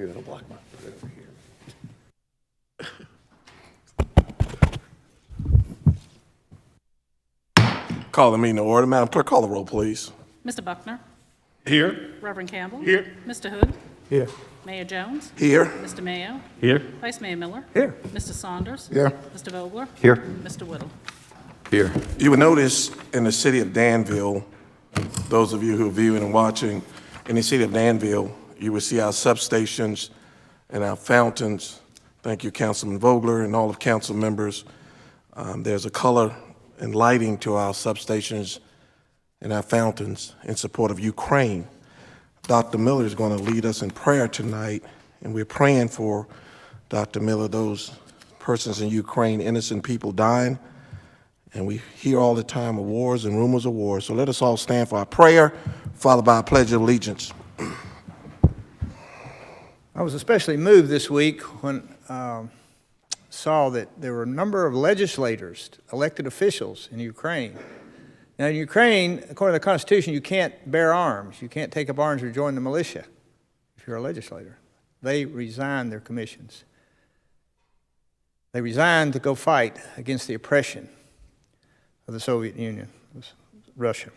Here, don't block my foot over here. Call the meeting to order. Madam Clerk, call the roll, please. Mr. Buckner, Here. Reverend Campbell, Here. Mr. Hood, Here. Mayor Jones, Here. Mr. Mayo, Here. Vice Mayor Miller, Here. Mr. Saunders, Here. Mr. Vogler, Here. Mr. Whittle. Here. You will notice in the city of Danville, those of you who are viewing and watching, in the city of Danville, you will see our substations and our fountains. Thank you, Councilman Vogler and all of council members. There's a color and lighting to our substations and our fountains in support of Ukraine. Dr. Miller is going to lead us in prayer tonight, and we're praying for Dr. Miller, those persons in Ukraine, innocent people dying. And we hear all the time of wars and rumors of wars. So let us all stand for our prayer, followed by a pledge of allegiance. I was especially moved this week when saw that there were a number of legislators, elected officials in Ukraine. Now in Ukraine, according to the Constitution, you can't bear arms. You can't take up arms or join the militia if you're a legislator. They resign their commissions. They resigned to go fight against the oppression of the Soviet Union, Russia.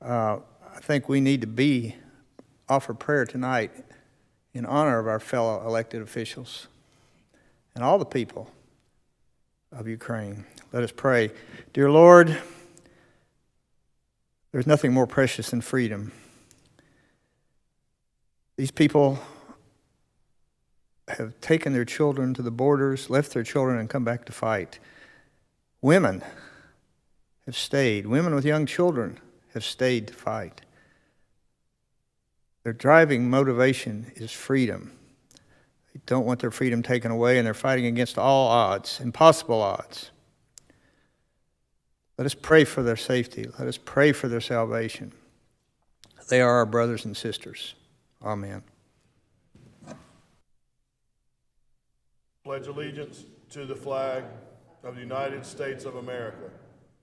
I think we need to offer prayer tonight in honor of our fellow elected officials and all the people of Ukraine. Let us pray. Dear Lord, there's nothing more precious than freedom. These people have taken their children to the borders, left their children, and come back to fight. Women have stayed. Women with young children have stayed to fight. Their driving motivation is freedom. They don't want their freedom taken away, and they're fighting against all odds, impossible odds. Let us pray for their safety. Let us pray for their salvation. They are our brothers and sisters. Amen. Pledge allegiance to the flag of the United States of America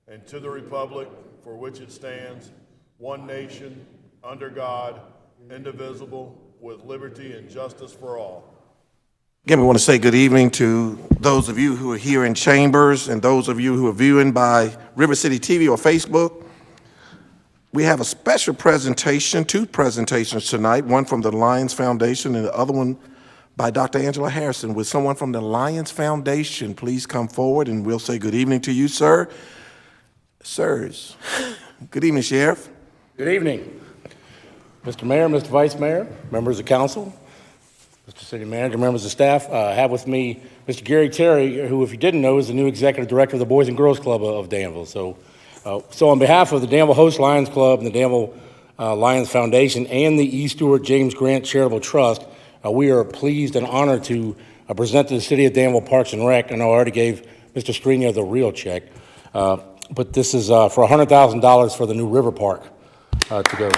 and to the republic for which it stands, one nation, under God, indivisible, with liberty and justice for all. Again, we want to say good evening to those of you who are here in chambers and those of you who are viewing by River City TV or Facebook. We have a special presentation, two presentations tonight, one from the Lions Foundation and the other one by Dr. Angela Harrison. With someone from the Lions Foundation, please come forward and we'll say good evening to you, sir. Sirs. Good evening, Sheriff. Good evening. Mr. Mayor, Mr. Vice Mayor, members of council, Mr. City Manager, members of staff, I have with me Mr. Gary Terry, who, if you didn't know, is the new Executive Director of the Boys and Girls Club of Danville. So on behalf of the Danville Host Lions Club and the Danville Lions Foundation and the E. Stewart James Grant Charitable Trust, we are pleased and honored to present to the City of Danville Parks and Rec. I know I already gave Mr. Strenia the real check, but this is for $100,000 for the new River Park to go.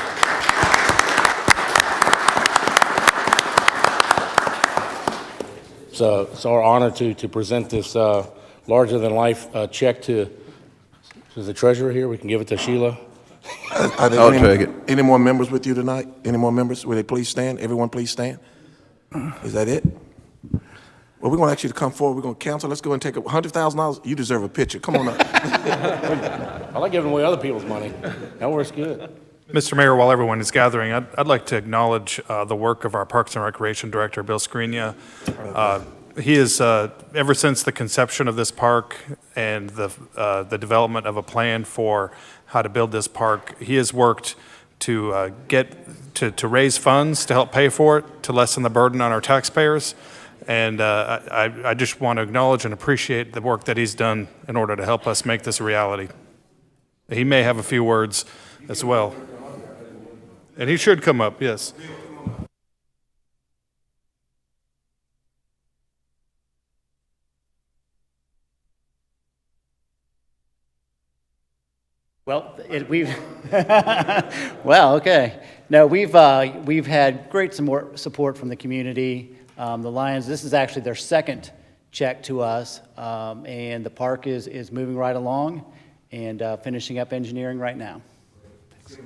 It's our honor to present this larger-than-life check to the treasurer here. We can give it to Sheila. I'll take it. Any more members with you tonight? Any more members? Will they please stand? Everyone please stand. Is that it? Well, we're going to ask you to come forward. We're going to counsel. Let's go and take $100,000. You deserve a picture. Come on up. I like giving away other people's money. That works good. Mr. Mayor, while everyone is gathering, I'd like to acknowledge the work of our Parks and Recreation Director, Bill Skrinia. He is, ever since the conception of this park and the development of a plan for how to build this park, he has worked to to raise funds to help pay for it, to lessen the burden on our taxpayers. And I just want to acknowledge and appreciate the work that he's done in order to help us make this a reality. He may have a few words as well. And he should come up, yes. Well, we've well, okay. No, we've had great support from the community. The Lions. This is actually their second check to us, and the park is moving right along and finishing up engineering right now. Thanks.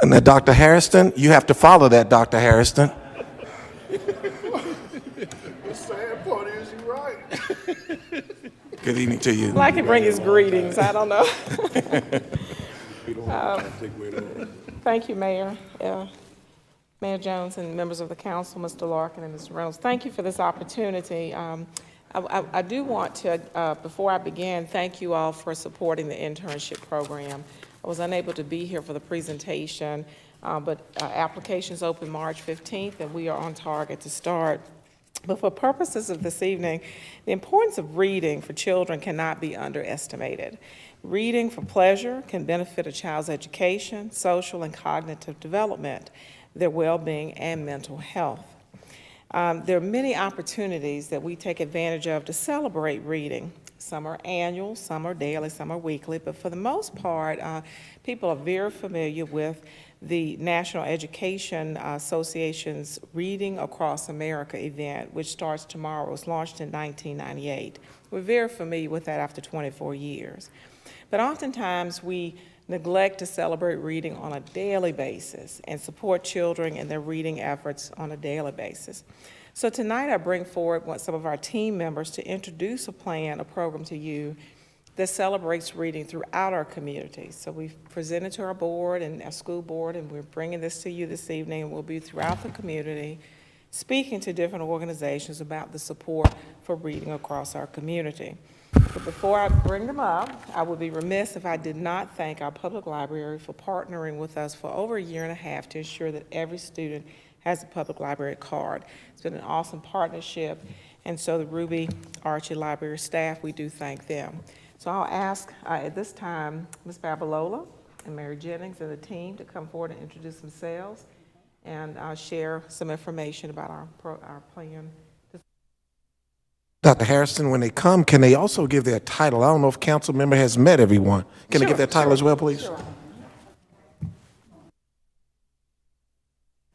Now, Dr. Harrison, you have to follow that, Dr. Harrison. The sad part is you're right. Good evening to you. Well, I can bring his greetings. I don't know. Thank you, Mayor. Mayor Jones and members of the council, Mr. Larkin and Mr. Reynolds. Thank you for this opportunity. I do want to, before I begin, thank you all for supporting the internship program. I was unable to be here for the presentation, but applications open March 15th, and we are on target to start. But for purposes of this evening, the importance of reading for children cannot be underestimated. Reading for pleasure can benefit a child's education, social and cognitive development, their well-being, and mental health. There are many opportunities that we take advantage of to celebrate reading. Some are annual, some are daily, some are weekly, but for the most part, people are very familiar with the National Education Association's Reading Across America event, which starts tomorrow. It was launched in 1998. We're very familiar with that after 24 years. But oftentimes we neglect to celebrate reading on a daily basis and support children in their reading efforts on a daily basis. So tonight I bring forward some of our team members to introduce a program to you that celebrates reading throughout our community. So we've presented to our board and our school board, and we're bringing this to you this evening, and we'll be throughout the community speaking to different organizations about the support for reading across our community. But before I bring them up, I would be remiss if I did not thank our public library for partnering with us for over a year and a half to ensure that every student has a public library card. It's been an awesome partnership, and so the Ruby Archie Library staff, we do thank them. So I'll ask at this time Ms. Babalola and Mary Jennings and the team to come forward and introduce themselves and share some information about our plan. Dr. Harrison, when they come, can they also give their title? I don't know if council member has met everyone. Can they give their title as well, please? Sure.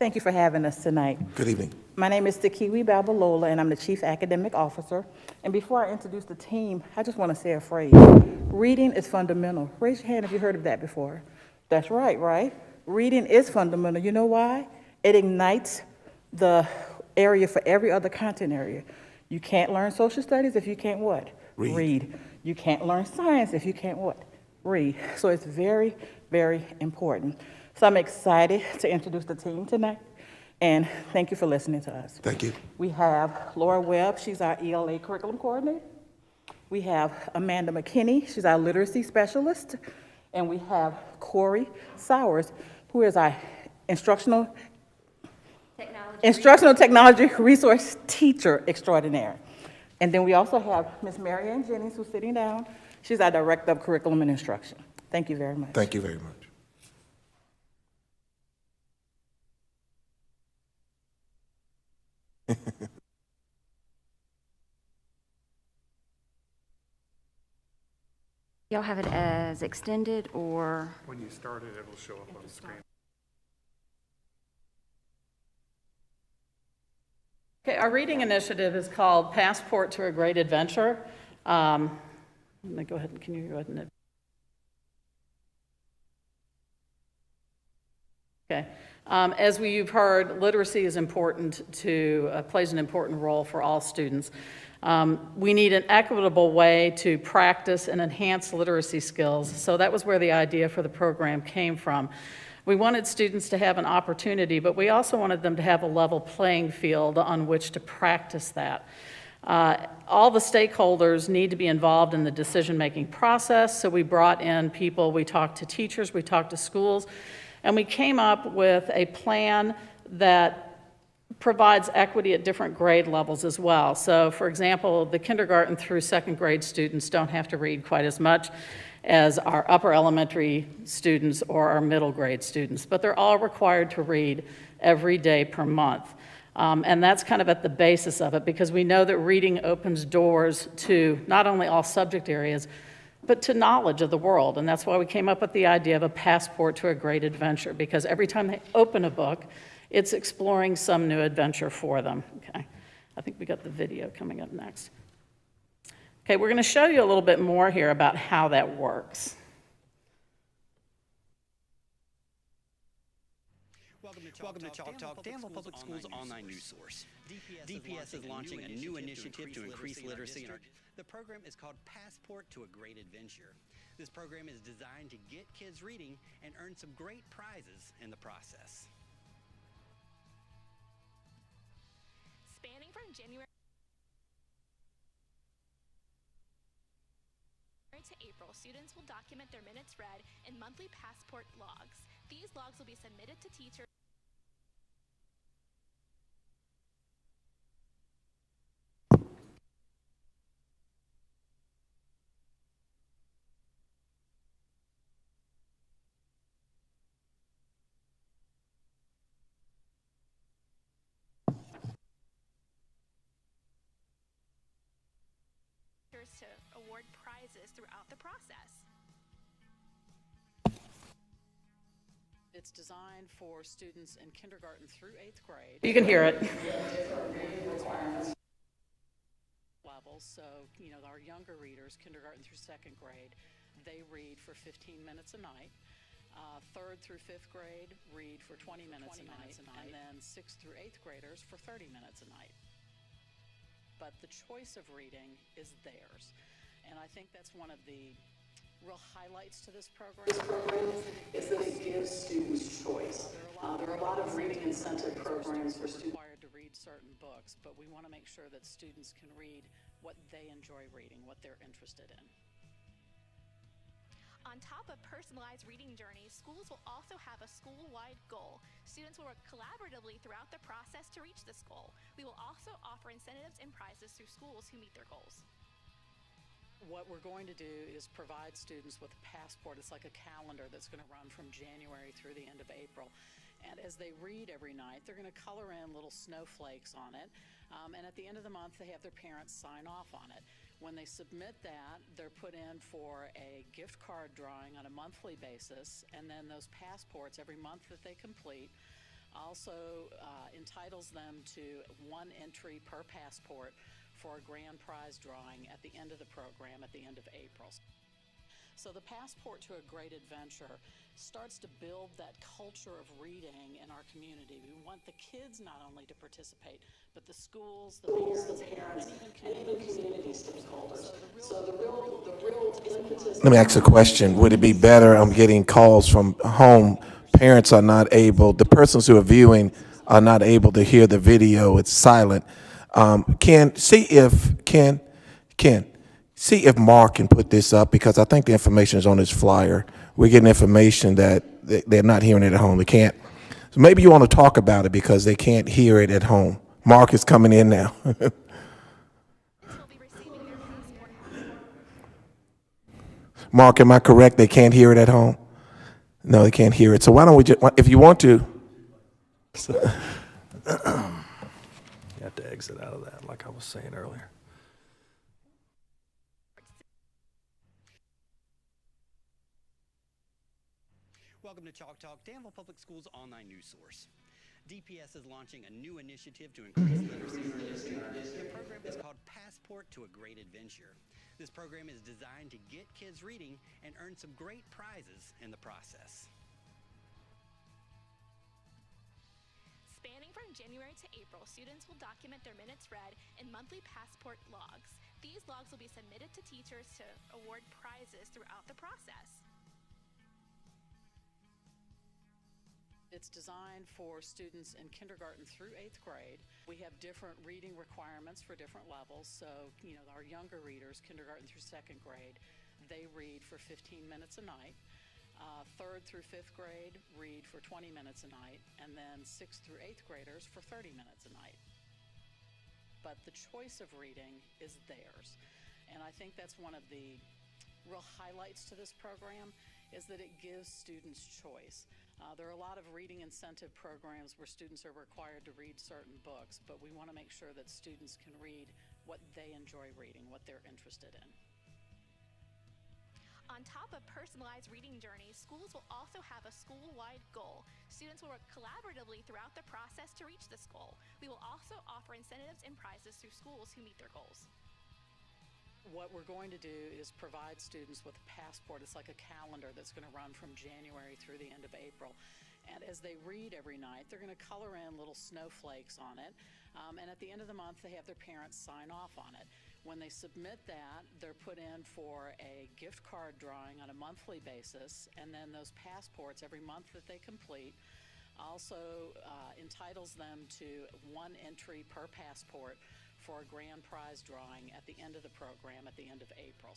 Thank you for having us tonight. Good evening. My name is Takiwi Babalola, and I'm the Chief Academic Officer. And before I introduce the team, I just want to say a phrase. Reading is fundamental. Raise your hand if you heard of that before. That's right, right? Reading is fundamental. You know why? It ignites the area for every other content area. You can't learn social studies if you can't what? Read. You can't learn science if you can't what? Read. So it's very, very important. So I'm excited to introduce the team tonight, and thank you for listening to us. Thank you. We have Laura Webb, she's our ELA curriculum coordinator. We have Amanda McKinney, she's our literacy specialist. And we have Corey Sowers, who is our instructional technology resource teacher extraordinaire. And then we also have Ms. Mary Ann Jennings, who's sitting down. She's our director of curriculum and instruction. Thank you very much. Thank you very much. Y'all have it as extended or? When you start it, it'll show up on the screen. Okay, our reading initiative is called Passport to a Great Adventure. Let me go ahead and, can you go ahead and? Okay. As you've heard, literacy is important plays an important role for all students. We need an equitable way to practice and enhance literacy skills, so that was where the idea for the program came from. We wanted students to have an opportunity, but we also wanted them to have a level playing field on which to practice that. All the stakeholders need to be involved in the decision-making process, so we brought in people, we talked to teachers, we talked to schools, and we came up with a plan that provides equity at different grade levels as well. So, for example, the kindergarten through second grade students don't have to read quite as much as our upper elementary students or our middle grade students, but they're all required to read every day per month. And that's kind of at the basis of it, because we know that reading opens doors to not only all subject areas, but to knowledge of the world. And that's why we came up with the idea of a passport to a great adventure, because every time they open a book, it's exploring some new adventure for them. Okay, I think we got the video coming up next. Okay, we're gonna show you a little bit more here about how that works. Welcome to Chalk Talk, Danville Public Schools online news source. DPS is launching a new initiative to increase literacy in our district. The program is called Passport to a Great Adventure. This program is designed to get kids reading and earn some great prizes in the process. Spanning from January to April, students will document their minutes read in monthly passport logs. These logs will be submitted to teachers to award prizes throughout the process. It's designed for students in kindergarten through 8th grade. You can hear it. Levels, so, our younger readers, kindergarten through 2nd grade, they read for 15 minutes a night. 3rd through 5th grade read for 20 minutes a night, and then 6th through 8th graders for 30 minutes a night. But the choice of reading is theirs. And I think that's one of the real highlights to this program is that it gives students choice. There are a lot of reading incentive programs for students required to read certain books, but we want to make sure that students can read what they enjoy reading, what they're interested in. On top of personalized reading journeys, schools will also have a school-wide goal. Students will work collaboratively throughout the process to reach this goal. We will also offer incentives and prizes through schools who meet their goals. What we're going to do is provide students with a passport. It's like a calendar that's going to run from January through the end of April. And as they read every night, they're going to color in little snowflakes on it. And at the end of the month, they have their parents sign off on it. When they submit that, they're put in for a gift card drawing on a monthly basis, and then those passports, every month that they complete, also entitles them to one entry per passport for a grand prize drawing at the end of the program at the end of April. So the Passport to a Great Adventure starts to build that culture of reading in our community. We want the kids not only to participate, but the schools, the parents, and even community stakeholders. So the real impetus. Let me ask a question. Would it be better, I'm getting calls from home, parents are not able, the persons who are viewing are not able to hear the video, it's silent. See if Mark can put this up, because I think the information is on his flyer. We're getting information that they're not hearing it at home. They can't. So maybe you want to talk about it because they can't hear it at home. Mark is coming in now. Mark, am I correct? They can't hear it at home? No, they can't hear it. So why don't we just, if you want to. You have to exit out of that, like I was saying earlier. Welcome to Chalk Talk, Danville Public Schools online news source. DPS is launching a new initiative to increase literacy in our district. The program is called Passport to a Great Adventure. This program is designed to get kids reading and earn some great prizes in the process. Spanning from January to April, students will document their minutes read in monthly passport logs. These logs will be submitted to teachers to award prizes throughout the process. It's designed for students in kindergarten through 8th grade. We have different reading requirements for different levels. So, our younger readers, kindergarten through 2nd grade, they read for 15 minutes a night. 3rd through 5th grade read for 20 minutes a night, and then 6th through 8th graders for 30 minutes a night. But the choice of reading is theirs. And I think that's one of the real highlights to this program is that it gives students choice. There are a lot of reading incentive programs where students are required to read certain books, but we want to make sure that students can read what they enjoy reading, what they're interested in. On top of personalized reading journeys, schools will also have a school-wide goal. Students will work collaboratively throughout the process to reach this goal. We will also offer incentives and prizes through schools who meet their goals. What we're going to do is provide students with a passport. It's like a calendar that's going to run from January through the end of April. And as they read every night, they're going to color in little snowflakes on it. And at the end of the month, they have their parents sign off on it. When they submit that, they're put in for a gift card drawing on a monthly basis, and then those passports every month that they complete also entitles them to one entry per passport for a grand prize drawing at the end of the program at the end of April.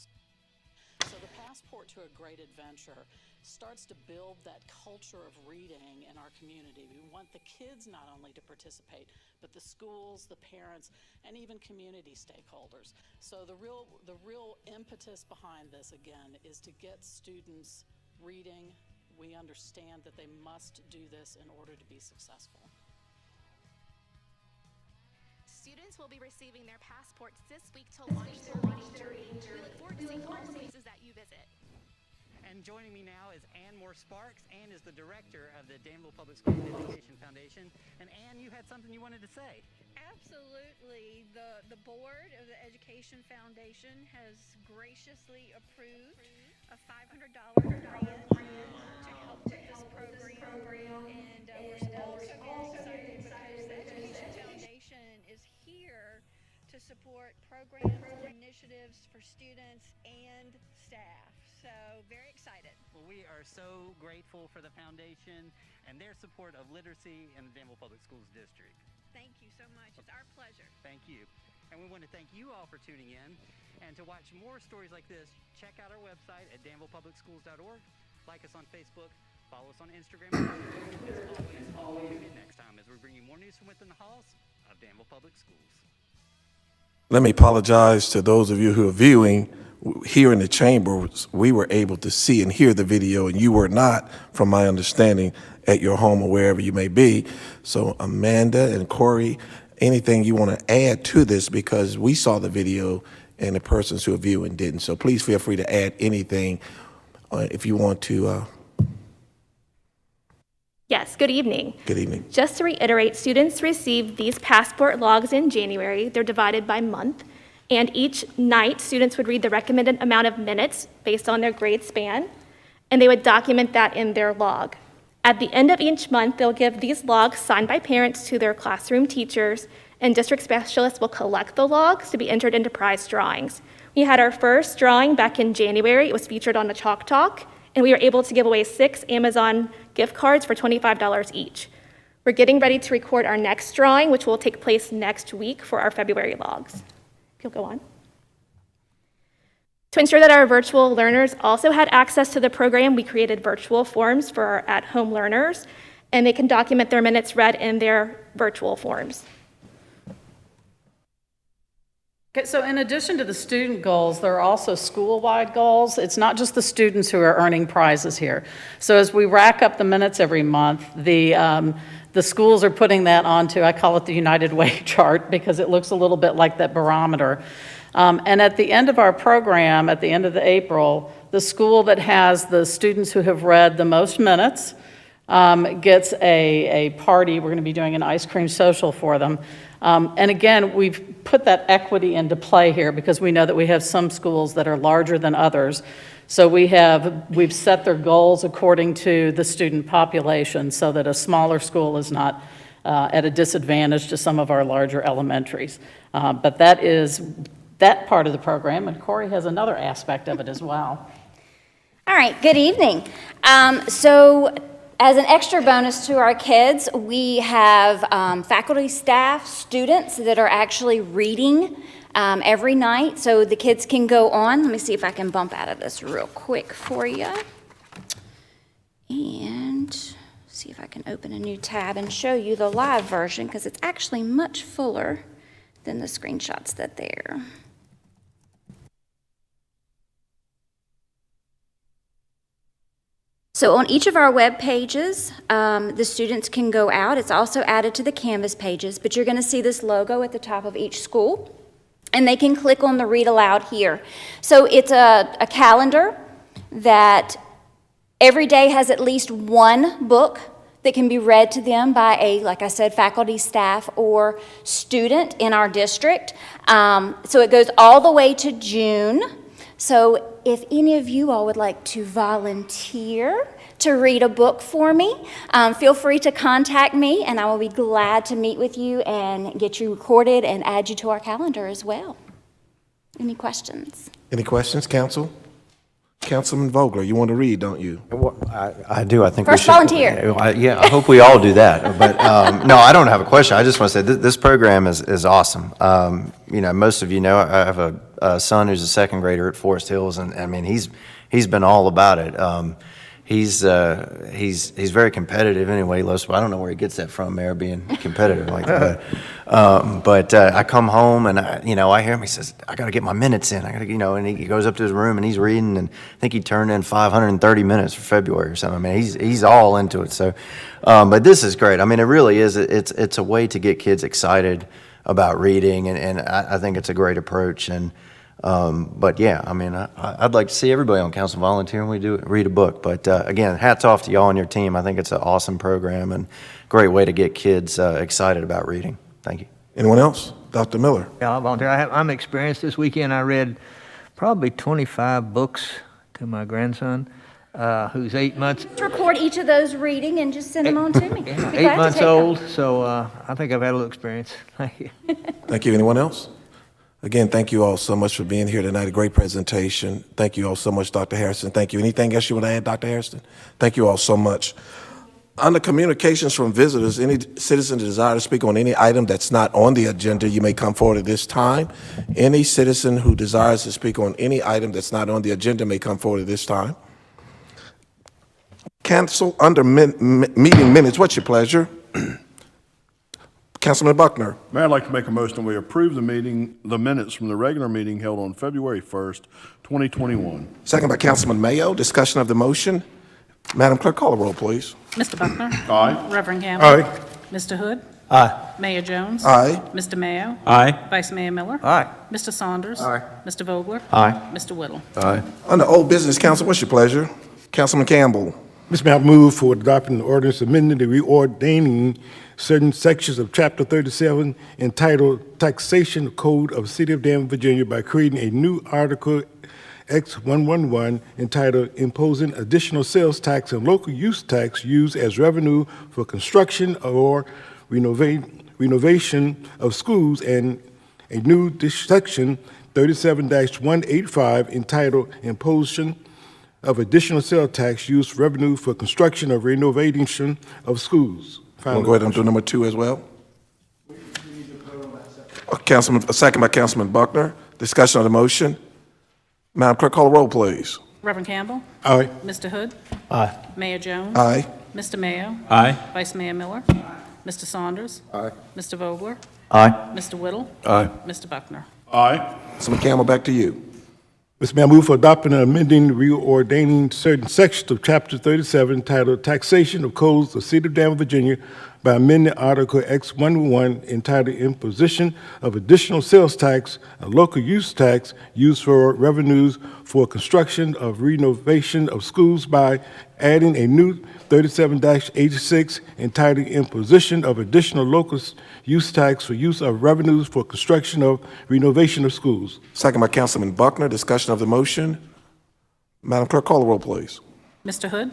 So the Passport to a Great Adventure starts to build that culture of reading in our community. We want the kids not only to participate, but the schools, the parents, and even community stakeholders. So the real impetus behind this, again, is to get students reading. We understand that they must do this in order to be successful. Students will be receiving their passports this week to launch their reading journey. We look forward to seeing all the places that you visit. And joining me now is Ann Moore-Sparks. Ann is the director of the Danville Public Schools Education Foundation. And Ann, you had something you wanted to say. Absolutely. The board of the Education Foundation has graciously approved a $500 grant to help with this program. And we're also very excited because the Education Foundation is here to support programs and initiatives for students and staff. So very excited. Well, we are so grateful for the foundation and their support of literacy in the Danville Public Schools District. Thank you so much. It's our pleasure. Thank you. And we want to thank you all for tuning in. And to watch more stories like this, check out our website at danvillepublicschools.org. Like us on Facebook. Follow us on Instagram. As always, tune in next time as we bring you more news from within the halls of Danville Public Schools. Let me apologize to those of you who are viewing. Here in the chambers, we were able to see and hear the video, and you were not, from my understanding, at your home or wherever you may be. So Amanda and Corey, anything you want to add to this, because we saw the video and the persons who are viewing didn't. So please feel free to add anything if you want to. Yes, good evening. Good evening. Just to reiterate, students received these passport logs in January. They're divided by month. And each night, students would read the recommended amount of minutes based on their grade span, and they would document that in their log. At the end of each month, they'll give these logs signed by parents to their classroom teachers, and district specialists will collect the logs to be entered into prize drawings. We had our first drawing back in January. It was featured on the Chalk Talk, and we were able to give away 6 Amazon gift cards for $25 each. We're getting ready to record our next drawing, which will take place next week for our February logs. You'll go on. To ensure that our virtual learners also had access to the program, we created virtual forms for our at-home learners, and they can document their minutes read in their virtual forms. Okay, so in addition to the student goals, there are also school-wide goals. It's not just the students who are earning prizes here. So as we rack up the minutes every month, the schools are putting that onto, I call it the United Way chart, because it looks a little bit like that barometer. And at the end of our program, at the end of the April, the school that has the students who have read the most minutes gets a party. We're going to be doing an ice cream social for them. And again, we've put that equity into play here because we know that we have some schools that are larger than others. So we've set their goals according to the student population so that a smaller school is not at a disadvantage to some of our larger elementaries. But that is that part of the program, and Corey has another aspect of it as well. All right, good evening. So as an extra bonus to our kids, we have faculty, staff, students that are actually reading every night, so the kids can go on. Let me see if I can bump out of this real quick for you. And see if I can open a new tab and show you the live version, because it's actually much fuller than the screenshots that there. So on each of our web pages, the students can go out. It's also added to the Canvas pages, but you're going to see this logo at the top of each school, and they can click on the read aloud here. So it's a calendar that every day has at least one book that can be read to them by a, like I said, faculty, staff, or student in our district. So it goes all the way to June. So if any of you all would like to volunteer to read a book for me, feel free to contact me, and I will be glad to meet with you and get you recorded and add you to our calendar as well. Any questions? Any questions, council? Councilman Vogler, you want to read, don't you? Well, I do. I think First we should. volunteer. Yeah, I hope we all do that. But no, I don't have a question. I just want to say this program is awesome. Most of you know I have a son who's a second grader at Forest Hills, and I mean he's been all about it. He's very competitive anyway. I don't know where he gets that from, Mayor, being competitive like that. But I come home and I hear him. He says, "I got to get my minutes in. I got to, and he goes up to his room and he's reading. And I think he turned in 530 minutes for February or something. I mean, he's all into it. So, but this is great. I mean, it really is. It's a way to get kids excited about reading, and I think it's a great approach. And but yeah, I mean, I'd like to see everybody on council volunteer and we do read a book. But again, hats off to y'all and your team. I think it's an awesome program and great way to get kids excited about reading. Thank you. Anyone else? Dr. Miller? Yeah, I'll volunteer. I'm experienced this weekend. I read probably 25 books to my grandson, who's 8 months. Record each of those reading and just send them on to me. Be glad 8 to months take them. old, so I think I've had a little experience. Thank you. Thank you. Anyone else? Again, thank you all so much for being here tonight. A great presentation. Thank you all so much, Dr. Harrison. Thank you. Anything else you want to add, Dr. Harrison? Thank you all so much. Under communications from visitors, any citizen desire to speak on any item that's not on the agenda, you may come forward at this time. Any citizen who desires to speak on any item that's not on the agenda may come forward at this time. Cancel under meeting minutes. What's your pleasure? Councilman Buckner. Mayor, I'd like to make a motion that we approve the minutes from the regular meeting held on February 1st, 2021. Second by Councilman Mayo. Discussion of the motion. Madam Clerk, call the roll, please. Mr. Buckner? Aye. Reverend Campbell? Aye. Mr. Hood? Aye. Mayor Jones? Aye. Mr. Mayo? Aye. Vice Mayor Miller? Aye. Mr. Saunders? Aye. Mr. Vogler? Aye. Mr. Whittle? Aye. Under old business, council, what's your pleasure? Councilman Campbell. Mr. Mayor, I move for adopting the ordinance amending and reordaining certain sections of Chapter 37 entitled Taxation Code of the City of Danville, Virginia by creating a new Article X111 entitled Imposing Additional Sales Tax and Local Use Tax Used as Revenue for Construction or Renovation of Schools, and a new section 37-185 entitled Imposition of Additional Sales Tax Used for Revenue for Construction or Renovation of Schools. Want to go ahead and do number 2 as well? A second by Councilman Buckner. Discussion of the motion. Madam Clerk, call the roll, please. Reverend Campbell? Aye. Mr. Hood? Aye. Mayor Jones? Aye. Mr. Mayo? Aye. Vice Mayor Miller? Mr. Saunders? Aye. Mr. Vogler? Aye. Mr. Whittle? Aye. Mr. Buckner? Aye. Councilman Campbell, back to you. Mr. Mayor, I move for adopting and amending, reordaining certain sections of Chapter 37 entitled Taxation of Codes of the City of Danville, Virginia by amending Article X111 entitled Imposition of Additional Sales Tax and Local Use Tax Used for Revenues for Construction of Renovation of Schools by adding a new 37-86 entitled Imposition of Additional Local Use Tax for Use of Revenues for Construction of Renovation of Schools. Second by Councilman Buckner. Discussion of the motion. Madam Clerk, call the roll, please. Mr. Hood?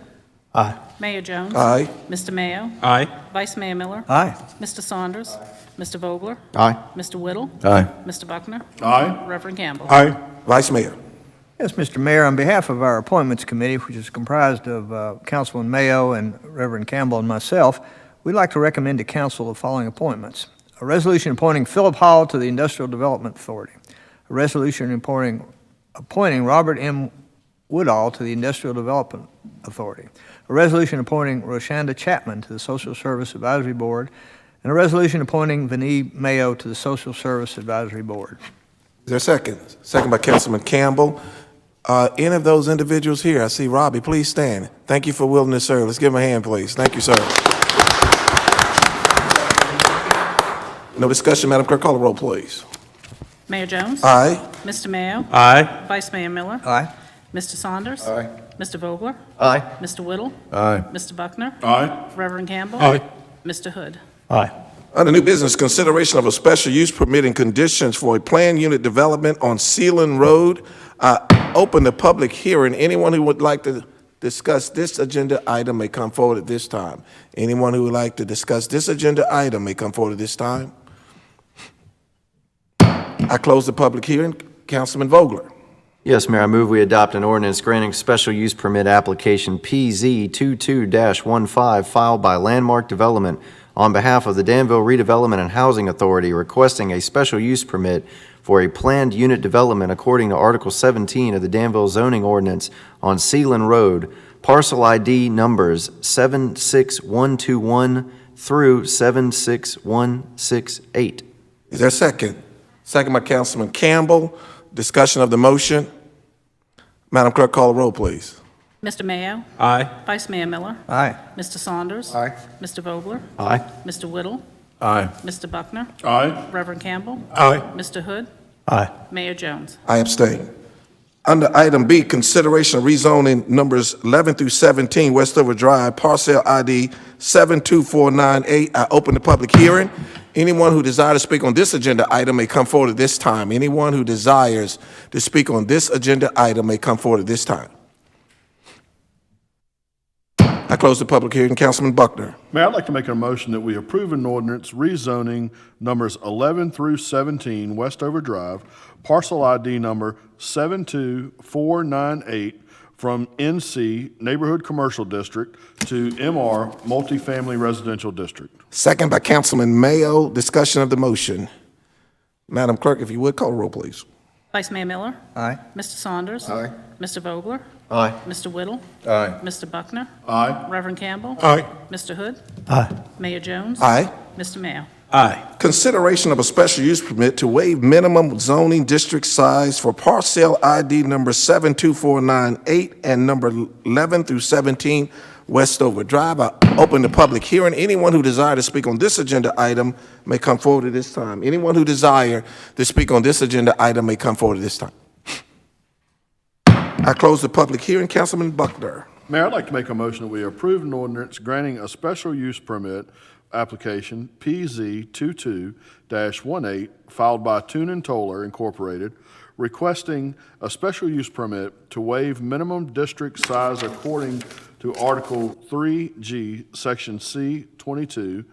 Aye. Mayor Jones? Aye. Mr. Mayo? Aye. Vice Mayor Miller? Aye. Mr. Saunders? Mr. Vogler? Aye. Mr. Whittle? Aye. Mr. Buckner? Aye. Reverend Campbell? Aye. Vice Mayor. Yes, Mr. Mayor, on behalf of our Appointments Committee, which is comprised of Councilman Mayo and Reverend Campbell and myself, we'd like to recommend to Council the following appointments. A resolution appointing Philip Hall to the Industrial Development Authority. A resolution appointing Robert M. Woodall to the Industrial Development Authority. A resolution appointing Roshanda Chapman to the Social Service Advisory Board. And a resolution appointing Vinnie Mayo to the Social Service Advisory Board. Is there a second? Second by Councilman Campbell. Any of those individuals here? I see Robbie. Please stand. Thank you for willing to serve. Let's give him a hand, please. Thank you, sir. No discussion. Madam Clerk, call the roll, please. Mayor Jones? Aye. Mr. Mayo? Aye. Vice Mayor Miller? Aye. Mr. Saunders? Aye. Mr. Vogler? Aye. Mr. Whittle? Aye. Mr. Buckner? Aye. Reverend Campbell? Aye. Mr. Hood? Aye. Under new business, consideration of a special use permitting conditions for a planned unit development on Sealand Road. I open the public hearing. Anyone who would like to discuss this agenda item may come forward at this time. Anyone who would like to discuss this agenda item may come forward at this time. I close the public hearing. Councilman Vogler. Yes, Mayor, I move we adopt an ordinance granting special use permit application PZ 22-15 filed by Landmark Development on behalf of the Danville Redevelopment and Housing Authority requesting a special use permit for a planned unit development according to Article 17 of the Danville zoning ordinance on Sealand Road, parcel ID numbers 76121 through 76168. Is there a second? Second by Councilman Campbell. Discussion of the motion. Madam Clerk, call the roll, please. Mr. Mayo? Aye. Vice Mayor Miller? Aye. Mr. Saunders? Aye. Mr. Vogler? Aye. Mr. Whittle? Aye. Mr. Buckner? Aye. Reverend Campbell? Aye. Mr. Hood? Aye. Mayor Jones? I abstain. Under item B, consideration of rezoning numbers 11 through 17 Westover Drive, parcel ID 72498. I open the public hearing. Anyone who desires to speak on this agenda item may come forward at this time. Anyone who desires to speak on this agenda item may come forward at this time. I close the public hearing. Councilman Buckner. Mayor, I'd like to make a motion that we approve an ordinance rezoning numbers 11 through 17 Westover Drive, parcel ID number 72498 from NC Neighborhood Commercial District to MR Multifamily Residential District. Second by Councilman Mayo. Discussion of the motion. Madam Clerk, if you would, call the roll, please. Vice Mayor Miller? Aye. Mr. Saunders? Aye. Mr. Vogler? Aye. Mr. Whittle? Aye. Mr. Buckner? Aye. Reverend Campbell? Aye. Mr. Hood? Aye. Mayor Jones? Aye. Mr. Mayo? Aye. Consideration of a special use permit to waive minimum zoning district size for parcel ID number 72498 and number 11 through 17 Westover Drive. I open the public hearing. Anyone who desires to speak on this agenda item may come forward at this time. Anyone who desires to speak on this agenda item may come forward at this time. I close the public hearing. Councilman Buckner. Mayor, I'd like to make a motion that we approve an ordinance granting a special use permit application PZ 22-18 filed by Tune and Toller Incorporated, requesting a special use permit to waive minimum district size according to Article 3G, Section C22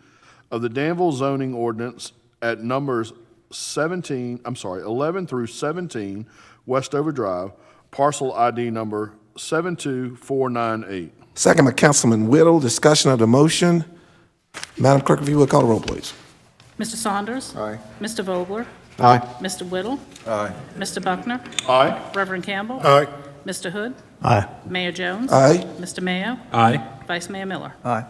of the Danville zoning ordinance at numbers 11 through 17 Westover Drive, parcel ID number 72498. Second by Councilman Whittle. Discussion of the motion. Madam Clerk, if you would, call the roll, please. Mr. Saunders? Aye. Mr. Vogler? Aye. Mr. Whittle? Aye. Mr. Buckner? Aye. Reverend Campbell? Aye. Mr. Hood? Aye. Mayor Jones? Aye. Mr. Mayo? Aye. Vice Mayor Miller? Aye.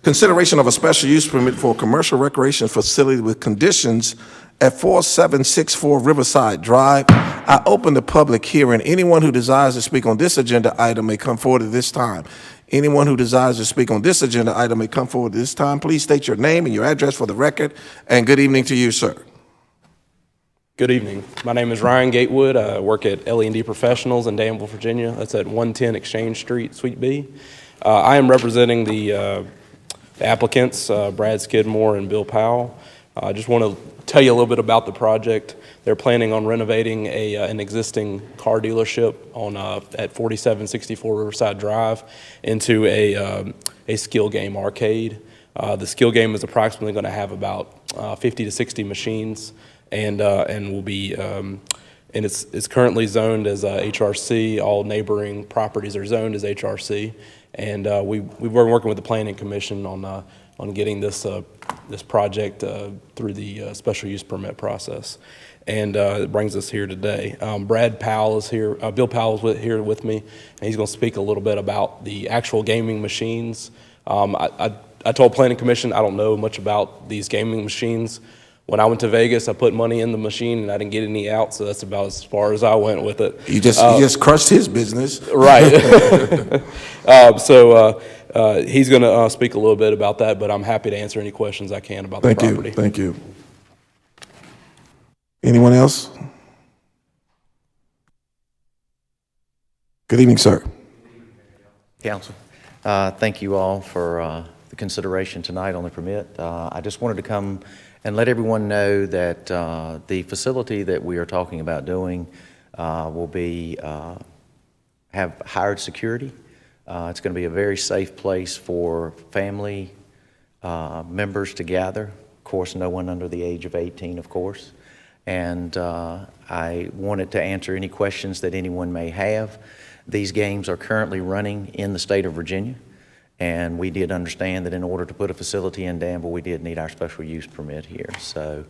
Consideration of a special use permit for a commercial recreation facility with conditions at 4764 Riverside Drive. I open the public hearing. Anyone who desires to speak on this agenda item may come forward at this time. Anyone who desires to speak on this agenda item may come forward at this time. Please state your name and your address for the record, and good evening to you, sir. Good evening. My name is Ryan Gatewood. I work at L&D Professionals in Danville, Virginia. That's at 110 Exchange Street, Suite B. I am representing the applicants, Brad Skidmore and Bill Powell. I just want to tell you a little bit about the project. They're planning on renovating an existing car dealership on at 4764 Riverside Drive into a skill game arcade. The skill game is approximately going to have about 50 to 60 machines, and will be and it's currently zoned as HRC. All neighboring properties are zoned as HRC, and we've been working with the Planning Commission on getting this project through the special use permit process, and it brings us here today. Brad Powell is here. Bill Powell is here with me, and he's going to speak a little bit about the actual gaming machines. I told Planning Commission I don't know much about these gaming machines. When I went to Vegas, I put money in the machine and I didn't get any out, so that's about as far as I went with it. You just crushed his business. Right. So he's going to speak a little bit about that, but I'm happy to answer any questions I can about the property. Thank you. Anyone else? Good evening, sir. Council, thank you all for the consideration tonight on the permit. I just wanted to come and let everyone know that the facility that we are talking about doing will be, have hired security. It's going to be a very safe place for family members to gather. Of course, no one under the age of 18, of course. And I wanted to answer any questions that anyone may have. These games are currently running in the state of Virginia, and we did understand that in order to put a facility in Danville, we did need our special use permit here. So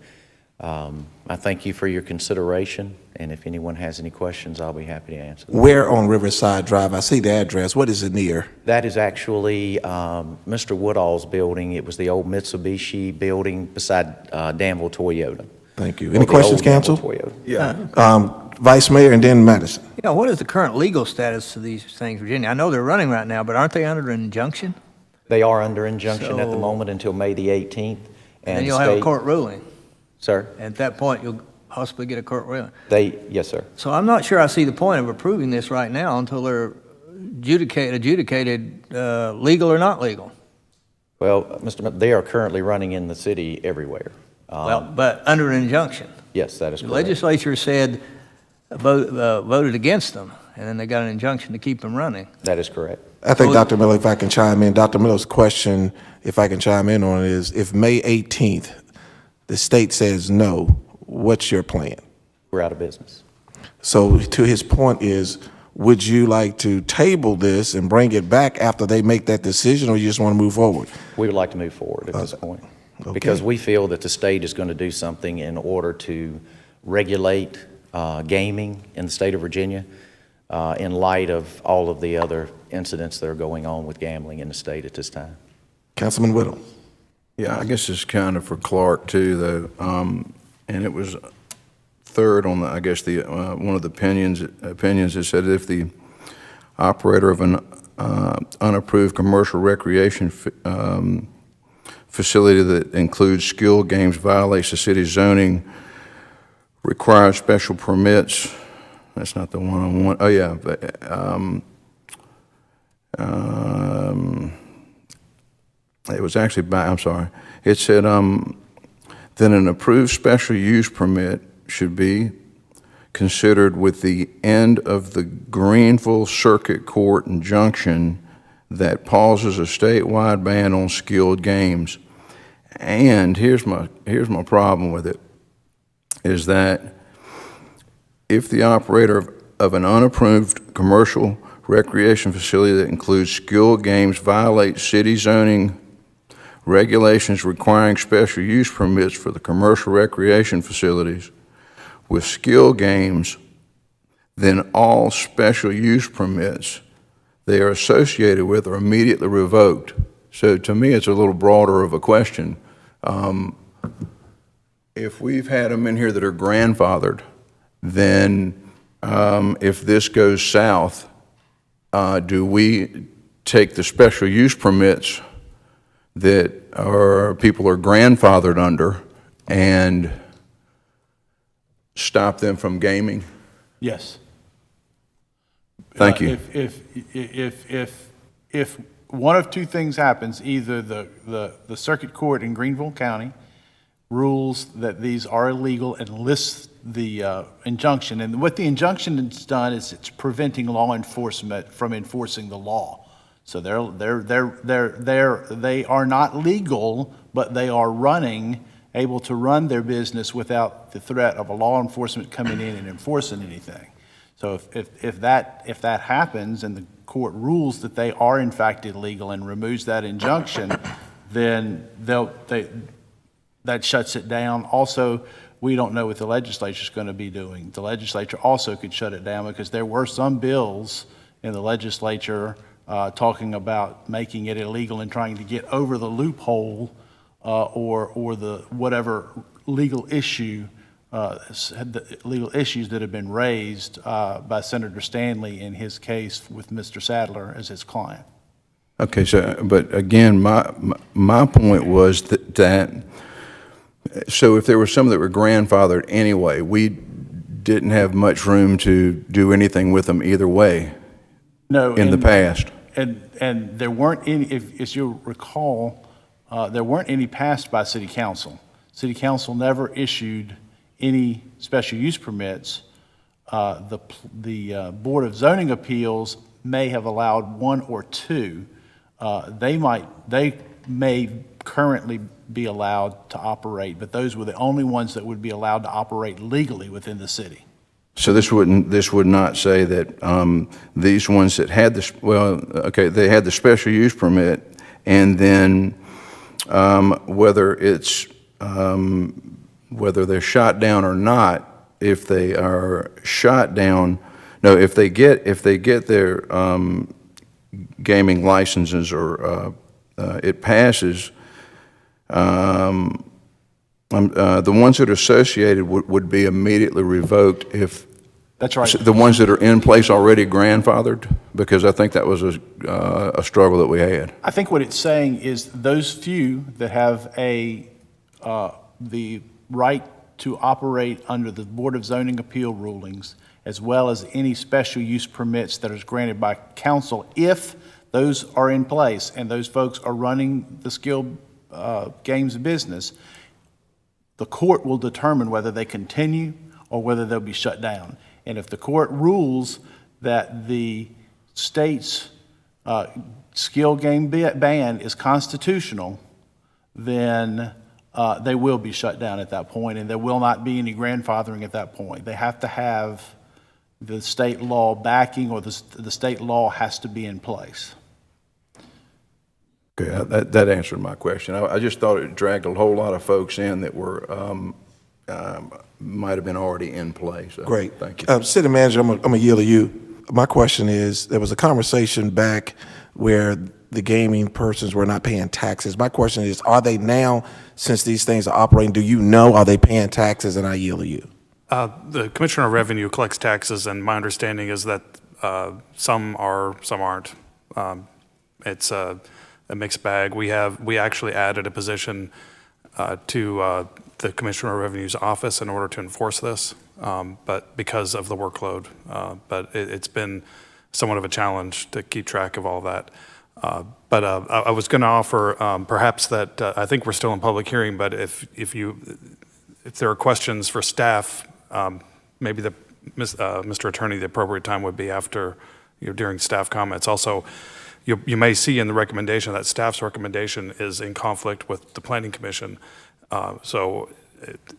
I thank you for your consideration, and if anyone has any questions, I'll be happy to answer them. Where on Riverside Drive? I see the address. What is it near? That is actually Mr. Woodall's building. It was the old Mitsubishi building beside Danville Toyota. Thank you. Any questions, council? Yeah. Vice Mayor and then Madison. Yeah, what is the current legal status of these things, Virginia? I know they're running right now, but aren't they under an injunction? They are under injunction at the So- moment until May the 18th. And the you'll have a state- court ruling. Sir? At that point, you'll possibly get a court ruling. Yes, sir. So I'm not sure I see the point of approving this right now until they're adjudicated legal or not legal. Well, they are currently running in the city everywhere. But under an injunction. Yes, that is The correct. legislature said, voted against them, and then they got an injunction to keep them running. That is correct. I think, Dr. Miller, if I can chime in, Dr. Miller's question, if I can chime in on it, is if May 18th, the state says no, what's your plan? We're out of business. So to his point is, would you like to table this and bring it back after they make that decision, or you just want to move forward? We would like to move forward at this point. Because we feel that the state is going to do something in order to regulate gaming in the state of Virginia in light of all of the other incidents that are going on with gambling in the state at this time. Councilman Whittle. Yeah, I guess it's kind of for Clark too, though. And it was third on the, I guess, the one of the opinions that said if the operator of an unapproved commercial recreation facility that includes skill games violates the city's zoning, requires special permits. That's not the one I want. Oh, yeah. But, it was actually I'm sorry. It said then an approved special use permit should be considered with the end of the Greenville Circuit Court injunction that pauses a statewide ban on skilled games. And here's my problem with it, is that if the operator of an unapproved commercial recreation facility that includes skilled games violates city zoning regulations requiring special use permits for the commercial recreation facilities with skill games, then all special use permits they are associated with are immediately revoked. So to me, it's a little broader of a question. If we've had them in here that are grandfathered, then if this goes south, do we take the special use permits that people are grandfathered under and stop them from gaming? Yes. Thank you. If one of two things happens, either the circuit court in Greenville County rules that these are illegal and lists the injunction, and what the injunction has done is it's preventing law enforcement from enforcing the law. So they are not legal, but they are able to run their business without the threat of a law enforcement coming in and enforcing anything. So if that happens and the court rules that they are in fact illegal and removes that injunction, then that shuts it down. Also, we don't know what the legislature is going to be doing. The legislature also could shut it down because there were some bills in the legislature talking about making it illegal and trying to get over the loophole or the whatever legal issue, legal issues that have been raised by Senator Stanley in his case with Mr. Sadler as his client. Okay, so, but again, my point was that so if there were some that were grandfathered anyway, we didn't have much room to do anything with them either way. No, in the past. And there weren't any, if you'll recall, there weren't any passed by City Council. City Council never issued any special use permits the Board of Zoning Appeals may have allowed one or two. They may currently be allowed to operate, but those were the only ones that would be allowed to operate legally within the city. So this would not say that these ones that had this, well, okay, they had the special use permit, and then whether they're shot down or not, if they are shot down, no, if they get their gaming licenses or it passes, the ones that are associated would be immediately revoked if. That's right. The ones that are in place already grandfathered, because I think that was a struggle that we had. I think what it's saying is those few that have the right to operate under the Board of Zoning Appeal rulings, as well as any special use permits that is granted by council, if those are in place and those folks are running the skilled games business, the court will determine whether they continue or whether they'll be shut down. And if the court rules that the state's skill game ban is constitutional, then they will be shut down at that point, and there will not be any grandfathering at that point. They have to have the state law backing, or the state law has to be in place. Okay, that answered my question. I just thought it dragged a whole lot of folks in that were might have been already in place. So Great. Thank you. City Manager, I'm gonna yield to you. My question is, there was a conversation back where the gaming persons were not paying taxes. My question is, are they now, since these things are operating, do you know, are they paying taxes? And I yield to you. The Commissioner of Revenue collects taxes, and my understanding is that some are, some aren't. It's a mixed bag. We actually added a position to the Commissioner of Revenue's office in order to enforce this, but because of the workload. But it's been somewhat of a challenge to keep track of all that. But I was going to offer perhaps that I think we're still in public hearing, but if there are questions for staff, maybe Mr. Attorney, the appropriate time would be after, during staff comments. Also, you may see in the recommendation that staff's recommendation is in conflict with the Planning Commission. So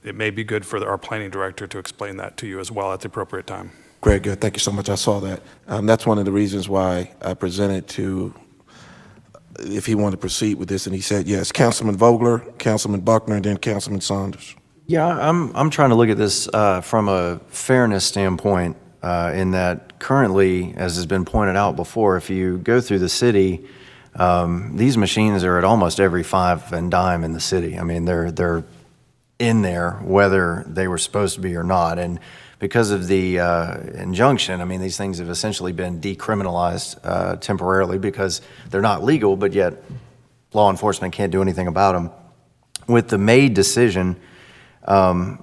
it may be good for our planning director to explain that to you as well at the appropriate time. Great, good. Thank you so much. I saw that. That's one of the reasons why I presented to, if he wanted to proceed with this, and he said yes. Councilman Vogler, Councilman Buckner, and then Councilman Saunders. Yeah, I'm trying to look at this from a fairness standpoint, in that currently, as has been pointed out before, if you go through the city, these machines are at almost every five and dime in the city. I mean, they're in there whether they were supposed to be or not. And because of the injunction, I mean, these things have essentially been decriminalized temporarily because they're not legal, but yet law enforcement can't do anything about them. With the May decision, I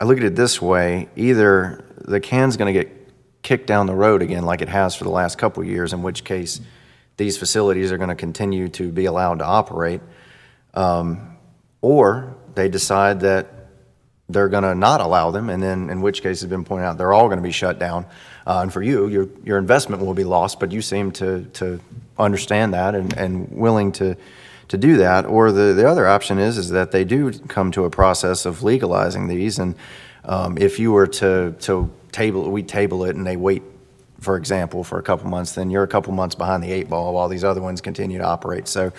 look at it this way: either the can's going to get kicked down the road again like it has for the last couple of years, in which case these facilities are going to continue to be allowed to operate, or they decide that they're going to not allow them, and then in which case, it's been pointed out, they're all going to be shut down. And for you, your investment will be lost, but you seem to understand that and willing to do that. Or the other option is that they do come to a process of legalizing these, and if you were to table it and they wait, for example, for a couple months, then you're a couple months behind the eight ball while these other ones continue to operate. So,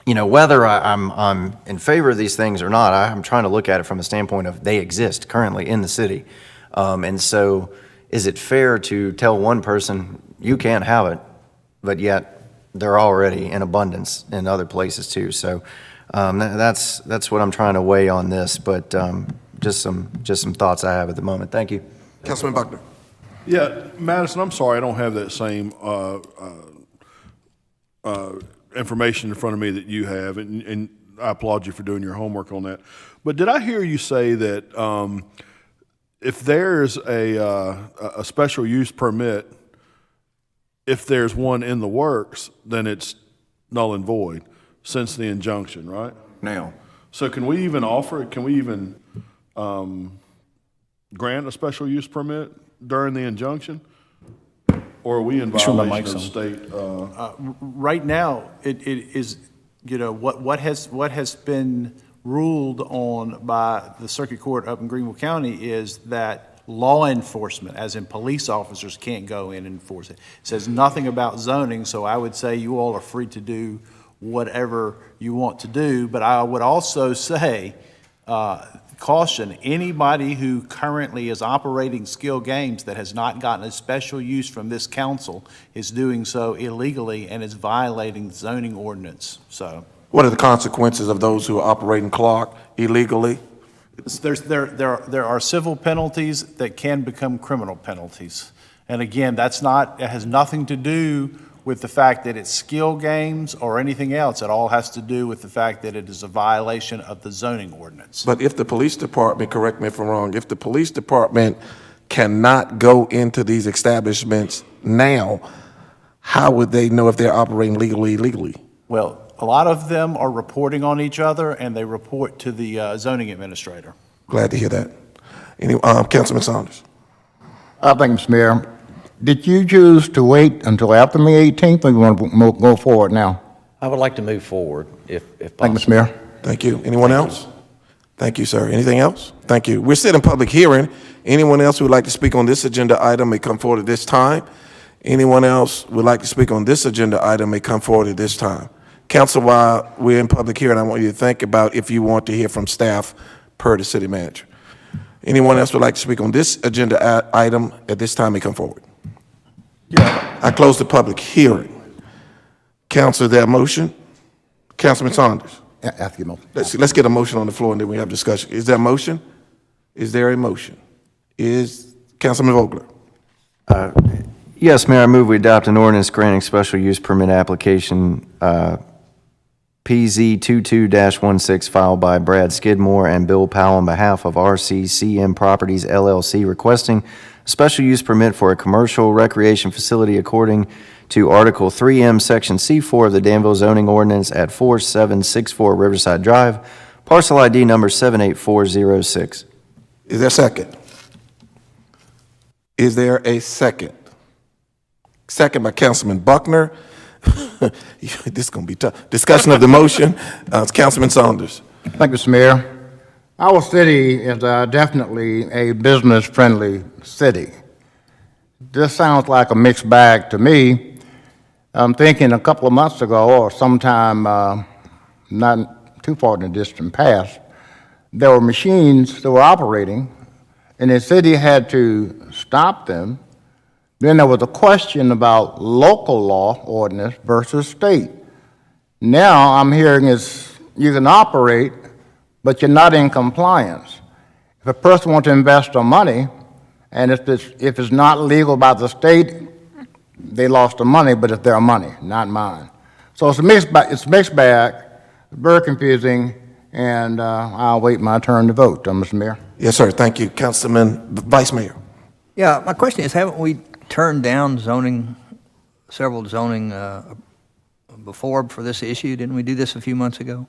whether I'm in favor of these things or not, I'm trying to look at it from a standpoint of they exist currently in the city. And so is it fair to tell one person, you can't have it, but yet they're already in abundance in other places too? So that's what I'm trying to weigh on this, but just some thoughts I have at the moment. Thank you. Councilman Buckner. Yeah, Madison, I'm sorry I don't have that same information in front of me that you have, and I applaud you for doing your homework on that. But did I hear you say that if there's a special use permit, if there's one in the works, then it's null and void since the injunction, right? Now. So can we even offer it? Can we even grant a special use permit during the injunction? Or are we in Sure, my violation mic's of state? Right now, it is, what has been ruled on by the circuit court up in Greenville County is that law enforcement, as in police officers, can't go in and enforce it. It says nothing about zoning, so I would say you all are free to do whatever you want to do. But I would also say, caution, anybody who currently is operating skill games that has not gotten a special use from this council is doing so illegally and is violating the zoning ordinance, so. What are the consequences of those who are operating clock illegally? There are civil penalties that can become criminal penalties. And again, it has nothing to do with the fact that it's skill games or anything else. It all has to do with the fact that it is a violation of the zoning ordinance. But if the police department, correct me if I'm wrong, if the police department cannot go into these establishments now, how would they know if they're operating legally, illegally? Well, a lot of them are reporting on each other, and they report to the zoning administrator. Glad to hear that. Councilman Saunders. Thank you, Mr. Mayor. Did you choose to wait until after May 18th, or you want to go forward now? I would like to move forward if possible. Thank you, Mr. Mayor. Thank you. Anyone else? Thank you, sir. Anything else? Thank you. We're still in public hearing. Anyone else who would like to speak on this agenda item may come forward at this time. Anyone else who would like to speak on this agenda item may come forward at this time. Council, while we're in public hearing, I want you to think about if you want to hear from staff per the city manager. Anyone else would like to speak on this agenda item at this time may come forward. Yeah. I close the public hearing. Council, that motion? Councilman Saunders. Ask your motion. Let's get a motion on the floor and then we have discussion. Is there a motion? Is there a motion? Is Councilman Vogler? Yes, Mayor, I move we adopt an ordinance granting special use permit application PZ 22-16 filed by Brad Skidmore and Bill Powell on behalf of RCCM Properties LLC requesting a special use permit for a commercial recreation facility according to Article 3M, Section C4 of the Danville zoning ordinance at 4764 Riverside Drive, parcel ID number 78406. Is there a second? Is there a second? Second by Councilman Buckner. This is going to be tough. Discussion of the motion. Councilman Saunders. Thank you, Mr. Mayor. Our city is definitely a business-friendly city. This sounds like a mixed bag to me. I'm thinking a couple of months ago, or sometime not too far in the distant past, there were machines that were operating, and the city had to stop them. Then there was a question about local law ordinance versus state. Now I'm hearing is you can operate, but you're not in compliance. If a person wants to invest their money, and if it's not legal by the state, they lost the money, but it's their money, not mine. So it's a mixed bag, very confusing, and I'll wait my turn to vote, Mr. Mayor. Yes, sir. Thank you. Councilman Vice Mayor. Yeah, my question is, haven't we turned down several zoning before for this issue? Didn't we do this a few months ago?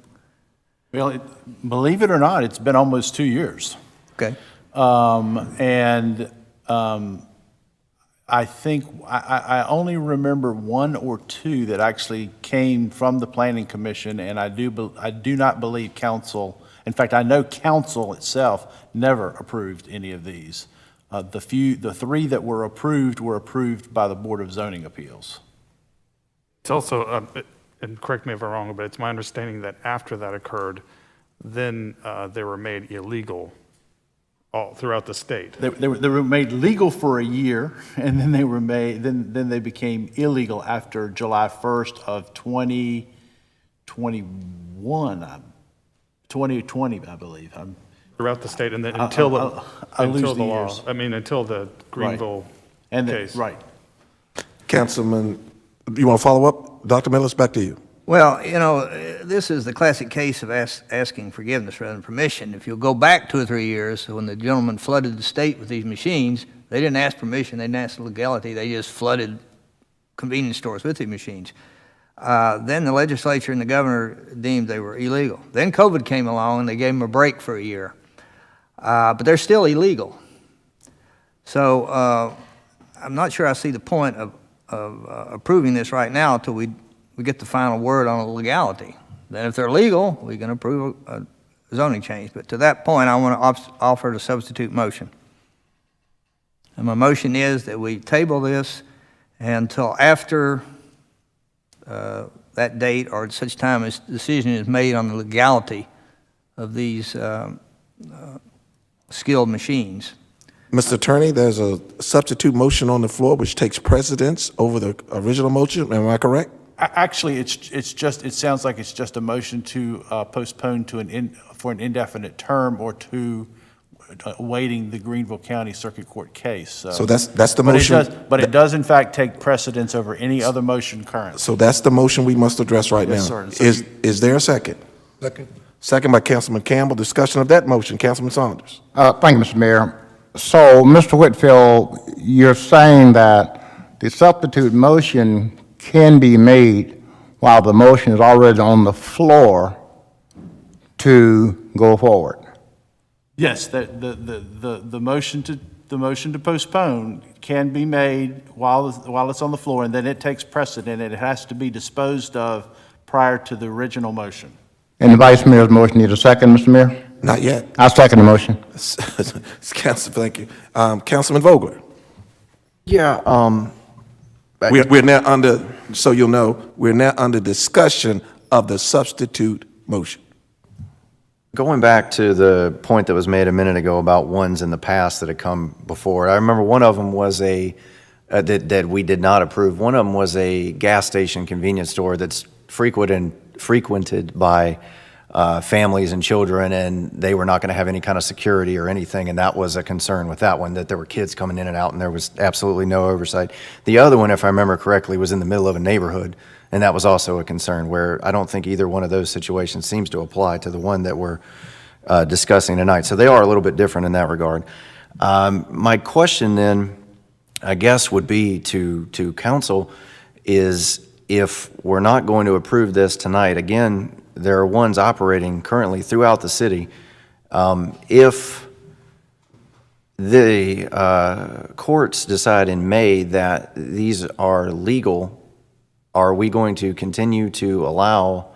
Well, believe it or not, it's been almost 2 years. Okay. I think I only remember one or two that actually came from the Planning Commission, and I do not believe council. In fact, I know council itself never approved any of these. The three that were approved by the Board of Zoning Appeals. It's also, and correct me if I'm wrong, but it's my understanding that after that occurred, then they were made illegal all throughout the state. They were made legal for a year, and then they were made. Then they became illegal after July 1st of 2021, 2020, I believe. Throughout the state, and then until the law. Years. I mean, until the Greenville case. Right. Councilman, you want to follow up? Dr. Millis, back to you. Well, this is the classic case of asking forgiveness rather than permission. If you'll go back 2 or 3 years, when the gentleman flooded the state with these machines, they didn't ask permission, they didn't ask legality, they just flooded convenience stores with these machines. Then the legislature and the governor deemed they were illegal. Then COVID came along and they gave them a break for a year. But they're still illegal. So I'm not sure I see the point of approving this right now until we get the final word on the legality. Then if they're legal, we can approve a zoning change. But to that point, I want to offer the substitute motion. And my motion is that we table this until after that date or at such time as decision is made on the legality of these skilled machines. Mr. Attorney, there's a substitute motion on the floor which takes precedence over the original motion. Am I correct? Actually, it sounds like it's just a motion to postpone for an indefinite term or to awaiting the Greenville County Circuit Court case. So that's the motion. But it does in fact take precedence over any other motion currently. So that's the motion we must address right Yes, now. sir. Is there a second? Second. Second by Councilman Campbell. Discussion of that motion. Councilman Saunders. Thank you, Mr. Mayor. So, Mr. Whitfield, you're saying that the substitute motion can be made while the motion is already on the floor to go forward? Yes, the motion to postpone can be made while it's on the floor, and then it takes precedent, and it has to be disposed of prior to the original motion. And the Vice Mayor's motion needs a second, Mr. Mayor? Not yet. I second the motion. Council, thank you. Councilman Vogler. Yeah, We're now under, so you'll know, we're now under discussion of the substitute motion. going back to the point that was made a minute ago about ones in the past that had come before, I remember one of them was that we did not approve. One of them was a gas station convenience store that's frequented by families and children, and they were not going to have any kind of security or anything, and that was a concern with that one, that there were kids coming in and out, and there was absolutely no oversight. The other one, if I remember correctly, was in the middle of a neighborhood, and that was also a concern, where I don't think either one of those situations seems to apply to the one that we're discussing tonight. So they are a little bit different in that regard. My question then, I guess, would be to council is, if we're not going to approve this tonight, again, there are ones operating currently throughout the city. If the courts decide in May that these are legal, are we going to continue to allow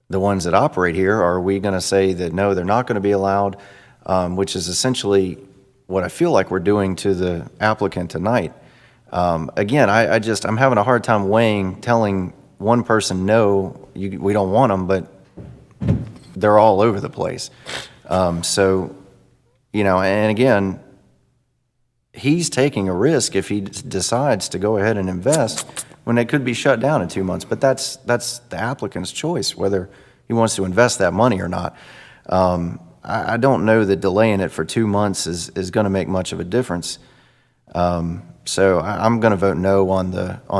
the ones that operate here? Or are we going to say that no, they're not going to be allowed, which is essentially what I feel like we're doing to the applicant tonight? Again, I'm having a hard time telling one person, no, we don't want them, but they're all over the place. So, and again, he's taking a risk if he decides to go ahead and invest when it could be shut down in 2 months. But that's the applicant's choice, whether he wants to invest that money or not. I don't know that delaying it for 2 months is going to make much of a difference. So I'm going to vote no on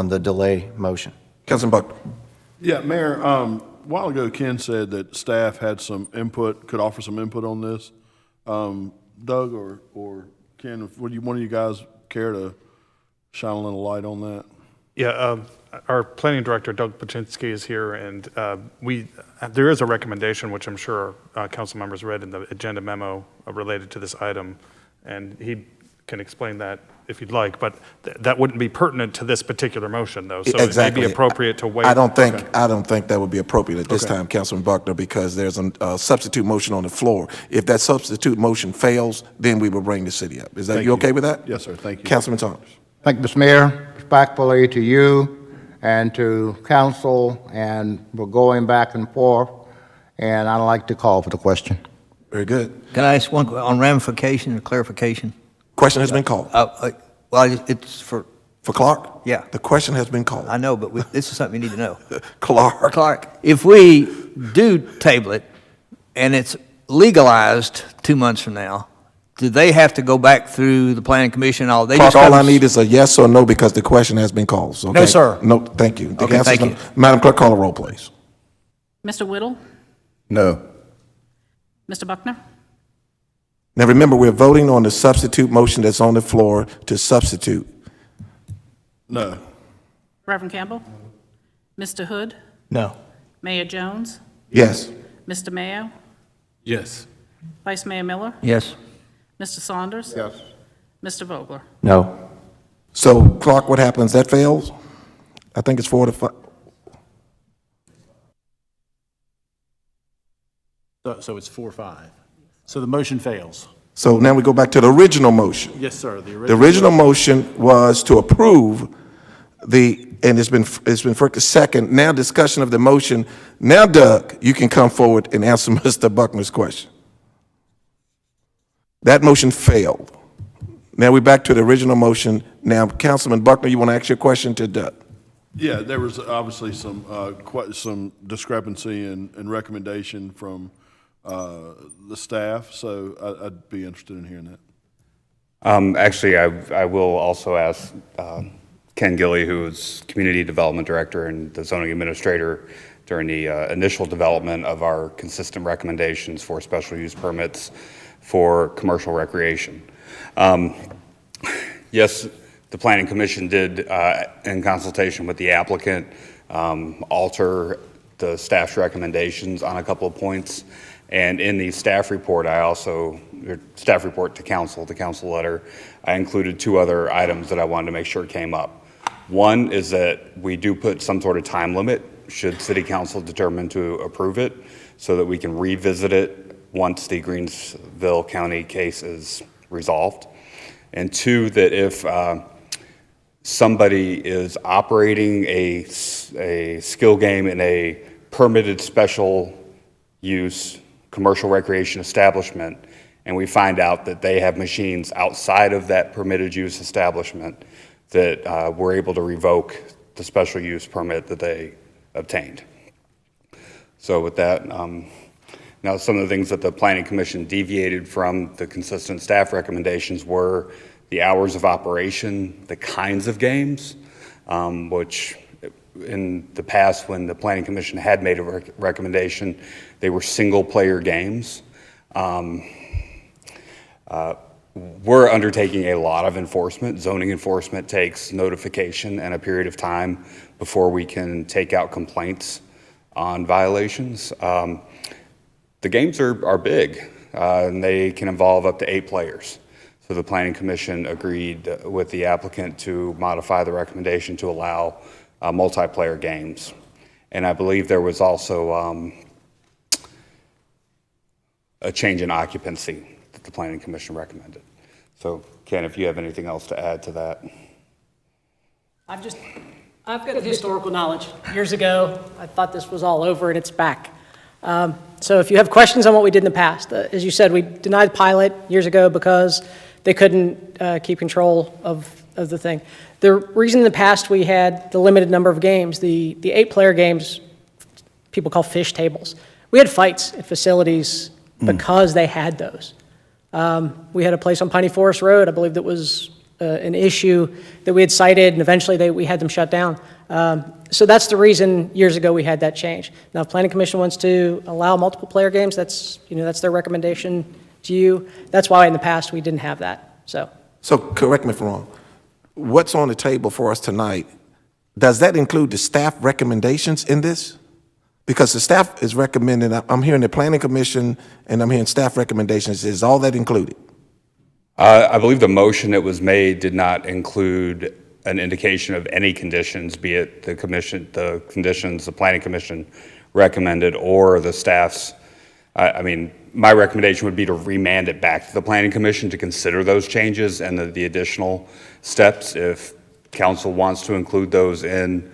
the delay motion. Councilman Buckner. Yeah, Mayor, a while ago Ken said that staff had some input, could offer some input on this. Doug or Ken, would one of you guys care to shine a little light on that? Yeah, our planning director, Doug Paczynski, is here, and there is a recommendation, which I'm sure council members read in the agenda memo related to this item, and he can explain that if you'd like, but that wouldn't be pertinent to this particular motion, though. So Exactly. It may be appropriate to wait. I don't think that would be appropriate at this Okay. time, Councilman Buckner, because there's a substitute motion on the floor. If that substitute motion fails, then we will bring the city up. Is that, Thank you you. okay with that? Yes, sir. Thank you. Councilman Saunders. Thank you, Mr. Mayor. Respectfully to you and to council, and we're going back and forth, and I'd like to call for the question. Very good. Can I ask one on ramification or clarification? Question has been called. Well, it's for Clark? Yeah. The question has been called. I know, but this is something you need to know. Clark. If we do table it and it's legalized 2 months from now, do they have to go back through the planning commission and all? Clark, all I need is a yes or no because the question has been called. So, No, sir. No, thank you. The Okay, answer's thank no. you. Madam Clerk, call a roll, please. Mr. Whittle? No. Mr. Buckner? Now, remember, we're voting on the substitute motion that's on the floor to substitute. No. Reverend Campbell? Mr. Hood? No. Mayor Jones? Yes. Mr. Mayo? Yes. Vice Mayor Miller? Yes. Mr. Saunders? Yes. Mr. Vogler? No. So Clark, what happens? That fails? I think it's 4-5. So it's 4-5. So the motion fails. So now we go back to the original motion. Yes, sir. The original motion was to approve and it's been for a second. Now discussion of the motion. Now, Doug, you can come forward and answer Mr. Buckner's question. That motion failed. Now we're back to the original motion. Now, Councilman Buckner, you want to ask your question to Doug? Yeah, there was obviously some discrepancy in recommendation from the staff, so I'd be interested in hearing that. Actually, I will also ask Ken Gilly, who is Community Development Director and the Zoning Administrator during the initial development of our consistent recommendations for special use permits for commercial recreation. Yes, the Planning Commission did, in consultation with the applicant, alter the staff's recommendations on a couple of points. And in the staff report, staff report to council, the council letter, I included two other items that I wanted to make sure came up. One is that we do put some sort of time limit should city council determine to approve it, so that we can revisit it once the Greensville County case is resolved. And two, that if somebody is operating a skill game in a permitted special use commercial recreation establishment, and we find out that they have machines outside of that permitted use establishment, that we're able to revoke the special use permit that they obtained. So with that, now some of the things that the Planning Commission deviated from the consistent staff recommendations were the hours of operation, the kinds of games, which in the past when the Planning Commission had made a recommendation, they were single player games. We're undertaking a lot of enforcement. Zoning enforcement takes notification and a period of time before we can take out complaints on violations. The games are big, and they can involve up to 8 players. So the Planning Commission agreed with the applicant to modify the recommendation to allow multiplayer games. And I believe there was also a change in occupancy that the Planning Commission recommended. So Ken, if you have anything else to add to that. I've got historical knowledge. Years ago, I thought this was all over and it's back. So if you have questions on what we did in the past, as you said, we denied pilot years ago because they couldn't keep control of the thing. The reason in the past we had the limited number of games, the 8-player games, people call fish tables. We had fights at facilities because they had those. We had a place on Piney Forest Road, I believe that was an issue that we had cited, and eventually we had them shut down. So that's the reason years ago we had that change. Now, if Planning Commission wants to allow multiple player games, that's their recommendation to you. That's why in the past we didn't have that. So correct me if I'm wrong. What's on the table for us tonight, does that include the staff recommendations in this? Because the staff is recommending, I'm hearing the Planning Commission and I'm hearing staff recommendations. Is all that included? I believe the motion that was made did not include an indication of any conditions, be it the conditions the Planning Commission recommended or the staff's. I mean, my recommendation would be to remand it back to the Planning Commission to consider those changes and the additional steps. If council wants to include those in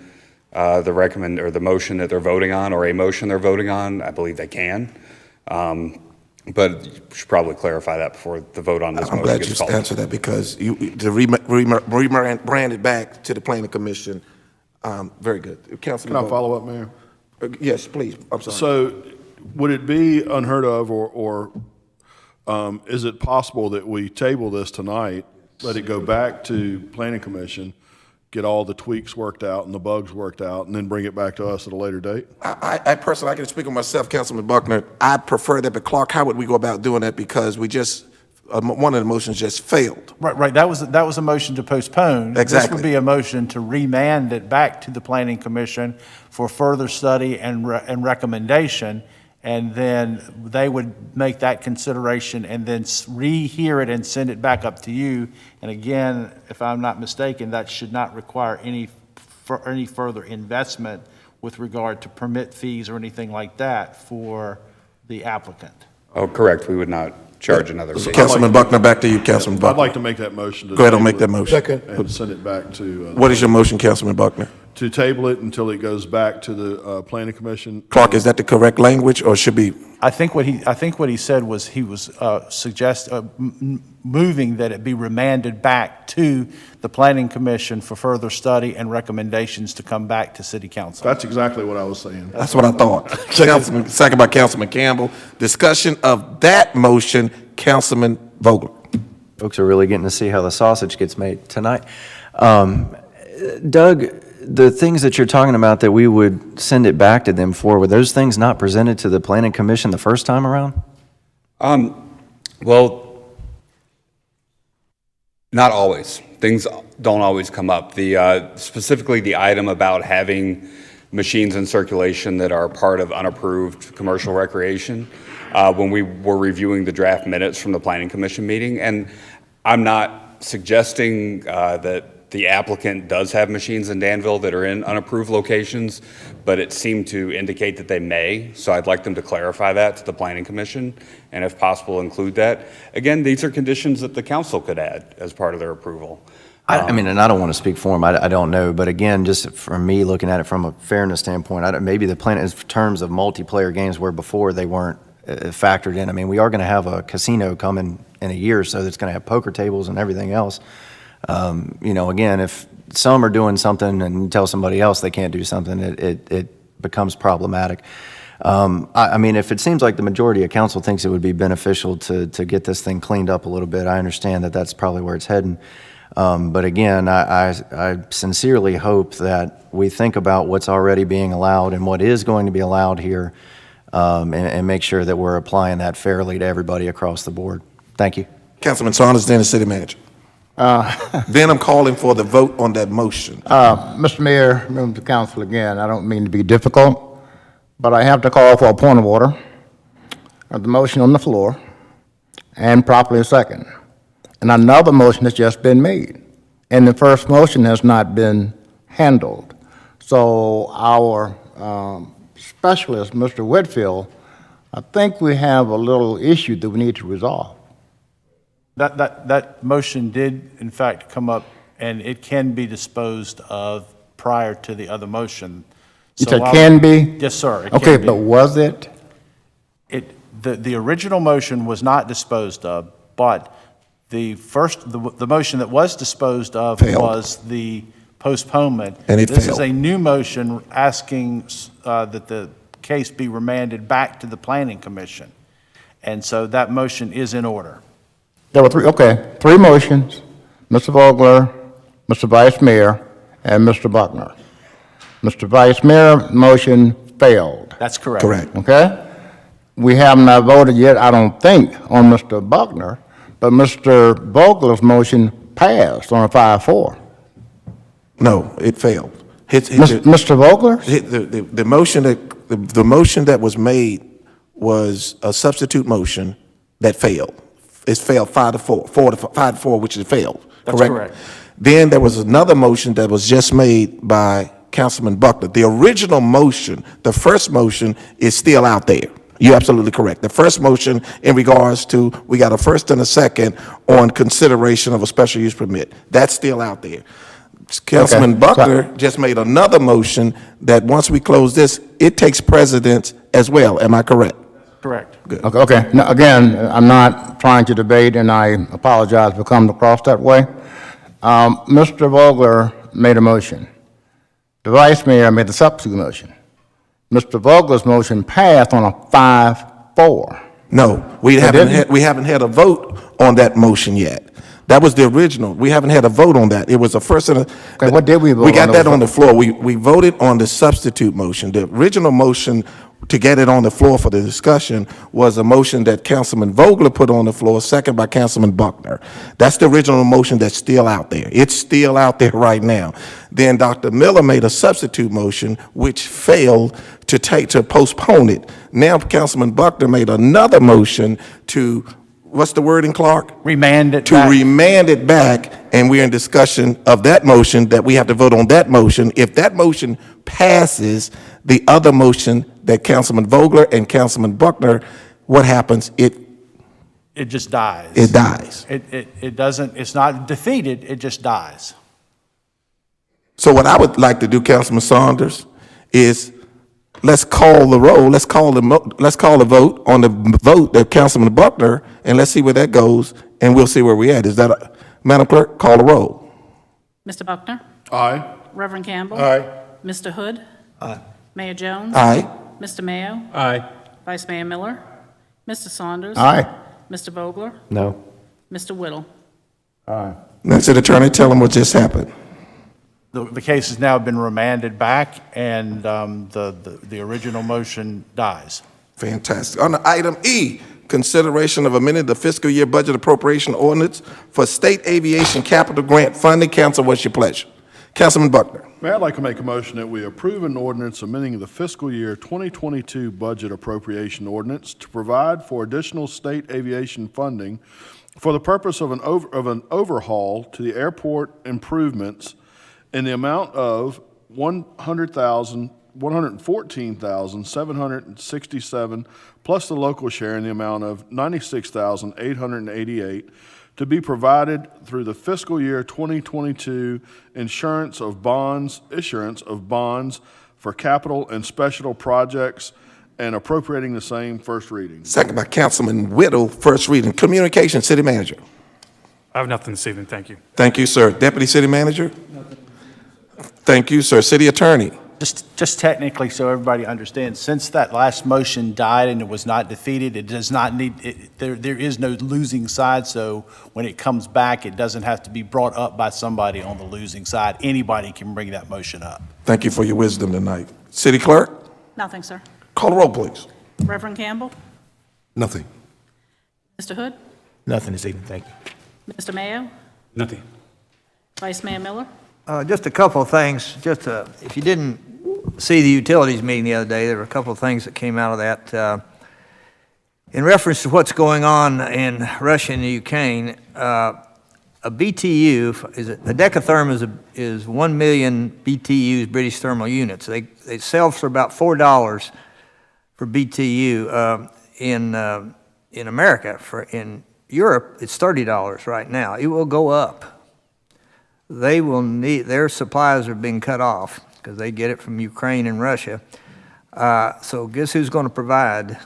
the motion that they're voting on, or a motion they're voting on, I believe they can. But you should probably clarify that before the vote on this motion gets called. I'm glad you answered that, because to rebrand it back to the Planning Commission, very good. Councilman, Can I follow up, Mayor? Yes, please. I'm sorry. So would it be unheard of, or is it possible that we table this tonight, let it go back to Planning Commission, get all the tweaks worked out and the bugs worked out, and then bring it back to us at a later date? I personally, I can speak on myself, Councilman Buckner. I prefer that, but Clark, how would we go about doing that? Because we just, one of the motions just failed. Right. That was a motion to postpone. Exactly. This would be a motion to remand it back to the Planning Commission for further study and recommendation. and then they would make that consideration and then rehear it and send it back up to you. And again, if I'm not mistaken, that should not require any further investment with regard to permit fees or anything like that for the applicant. Oh, correct. We would not charge another fee. Councilman Buckner, back to you, Councilman I'd Buckner. like to make that motion. Go ahead and make that motion. Second. And send it back to. What is your motion, Councilman Buckner? To table it until it goes back to the Planning Commission. Clark, is that the correct language, or should be? I think what he said was he was moving that it be remanded back to the Planning Commission for further study and recommendations to come back to City Council. That's exactly what I was saying. That's what I thought. Second by Councilman Campbell. Discussion of that motion, Councilman Vogler. Folks are really getting to see how the sausage gets made tonight. Doug, the things that you're talking about that we would send it back to them for, were those things not presented to the Planning Commission the first time around? Well, not always. Things don't always come up. Specifically the item about having machines in circulation that are part of unapproved commercial recreation, when we were reviewing the draft minutes from the Planning Commission meeting. And I'm not suggesting that the applicant does have machines in Danville that are in unapproved locations, but it seemed to indicate that they may. So I'd like them to clarify that to the Planning Commission, and if possible, include that. Again, these are conditions that the council could add as part of their approval. I mean, and I don't want to speak for him, I don't know, but again, just from me looking at it from a fairness standpoint, maybe the plan in terms of multiplayer games where before they weren't factored in. I mean, we are going to have a casino coming in a year or so that's going to have poker tables and everything else. Again, if some are doing something and you tell somebody else they can't do something, it becomes problematic. I mean, if it seems like the majority of council thinks it would be beneficial to get this thing cleaned up a little bit, I understand that that's probably where it's heading. But again, I sincerely hope that we think about what's already being allowed and what is going to be allowed here, and make sure that we're applying that fairly to everybody across the board. Thank you. Councilman Saunders, then the city manager. Then I'm calling for the vote on that motion. Mr. Mayor, members of the council, again, I don't mean to be difficult, but I have to call for a point of order of the motion on the floor and properly second. And another motion has just been made, and the first motion has not been handled. So our specialist, Mr. Whitfield, I think we have a little issue that we need to resolve. That motion did, in fact, come up, and it can be disposed of prior to the other motion. You said can be? Yes, sir. It Okay, can be. but was it? The original motion was not disposed of, but the motion that was disposed of Failed. was the postponement. And it This is failed. a new motion asking that the case be remanded back to the Planning Commission. And so that motion is in order. There were three motions, Mr. Vogler, Mr. Vice Mayor, and Mr. Buckner. Mr. Vice Mayor, motion failed, That's correct. Correct. okay? We have not voted yet, I don't think, on Mr. Buckner, but Mr. Vogler's motion passed on a 5-4. No, it failed. Mr. Vogler? The motion that was made was a substitute motion that failed. It failed 5-4, 5-4, which it failed. That's correct. Then there was another motion that was just made by Councilman Buckner. The original motion, the first motion, is still out there. You're absolutely correct. The first motion in regards to, we got a first and a second on consideration of a special use permit. That's still out there. Councilman Buckner just made another motion that once we close this, it takes precedence as well. Am I correct? Correct. Good. Okay. Now, again, I'm not trying to debate, and I apologize for coming across that way. Mr. Vogler made a motion. The Vice Mayor made the substitute motion. Mr. Vogler's motion passed on a 5-4. No, we haven't had a vote on that motion yet. That was the original. We haven't had a vote on that. It was a first and a. Okay, what did we vote on? We got that on the floor. We voted on the substitute motion. The original motion to get it on the floor for the discussion was a motion that Councilman Vogler put on the floor, second by Councilman Buckner. That's the original motion that's still out there. It's still out there right now. Then Dr. Miller made a substitute motion which failed to postpone it. Now Councilman Buckner made another motion to, what's the wording, Clark? Remand it to back. remand it back, and we're in discussion of that motion, that we have to vote on that motion. If that motion passes, the other motion that Councilman Vogler and Councilman Buckner, what happens? It just dies. It dies. It doesn't, it's not defeated, it just dies. So what I would like to do, Councilman Saunders, is let's call the roll, let's call the vote on the vote that Councilman Buckner, and let's see where that goes, and we'll see where we at. Is that, Madam Clerk, call the roll. Mr. Buckner? Aye. Reverend Campbell? Aye. Mr. Hood? Aye. Mayor Jones? Aye. Mr. Mayo? Aye. Vice Mayor Miller? Mr. Saunders? Aye. Mr. Vogler? No. Mr. Whittle? Aye. That's it, Attorney, tell them what just happened. The case has now been remanded back, and the original motion dies. Fantastic. On the item E, consideration of amending the fiscal year budget appropriation ordinance for state aviation capital grant funding. Council, what's your pleasure? Councilman Buckner. Mayor, I'd like to make a motion that we approve an ordinance amending the fiscal year 2022 budget appropriation ordinance to provide for additional state aviation funding for the purpose of an overhaul to the airport improvements in the amount of $114,767 plus the local share in the amount of $96,888 to be provided through the fiscal year 2022 issuance of bonds for capital and special projects and appropriating the same, first reading. Second by Councilman Whittle, first reading. Communication, City Manager. I have nothing this evening, thank you. Thank you, sir. Deputy City Manager? Thank you, sir. City Attorney? Just technically, so everybody understands, since that last motion died and it was not defeated, it does not need, there is no losing side, so when it comes back, it doesn't have to be brought up by somebody on the losing side. Anybody can bring that motion up. Thank you for your wisdom tonight. City Clerk? Nothing, sir. Call the roll, please. Reverend Campbell? Nothing. Mr. Hood? Nothing this evening, thank you. Mr. Mayo? Nothing. Vice Mayor Miller? Just a couple of things. If you didn't see the utilities meeting the other day, there were a couple of things that came out of that. In reference to what's going on in Russia and Ukraine, a BTU, a decatherm is 1 million BTUs, British thermal units. They sell for about $4 for BTU in America. In Europe, it's $30 right now. It will go up. They will need, their supplies are being cut off because they get it from Ukraine and Russia. So guess who's going to provide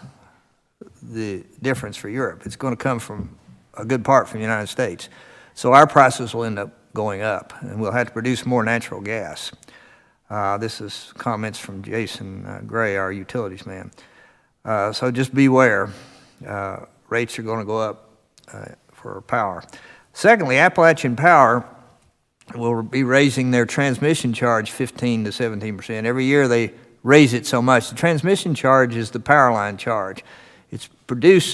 the difference for Europe? It's going to come from a good part from the United States. So our prices will end up going up, and we'll have to produce more natural gas. This is comments from Jason Gray, our utilities man. So just beware. Rates are going to go up for power. Secondly, Appalachian Power will be raising their transmission charge 15 to 17%. Every year they raise it so much. The transmission charge is the power line charge.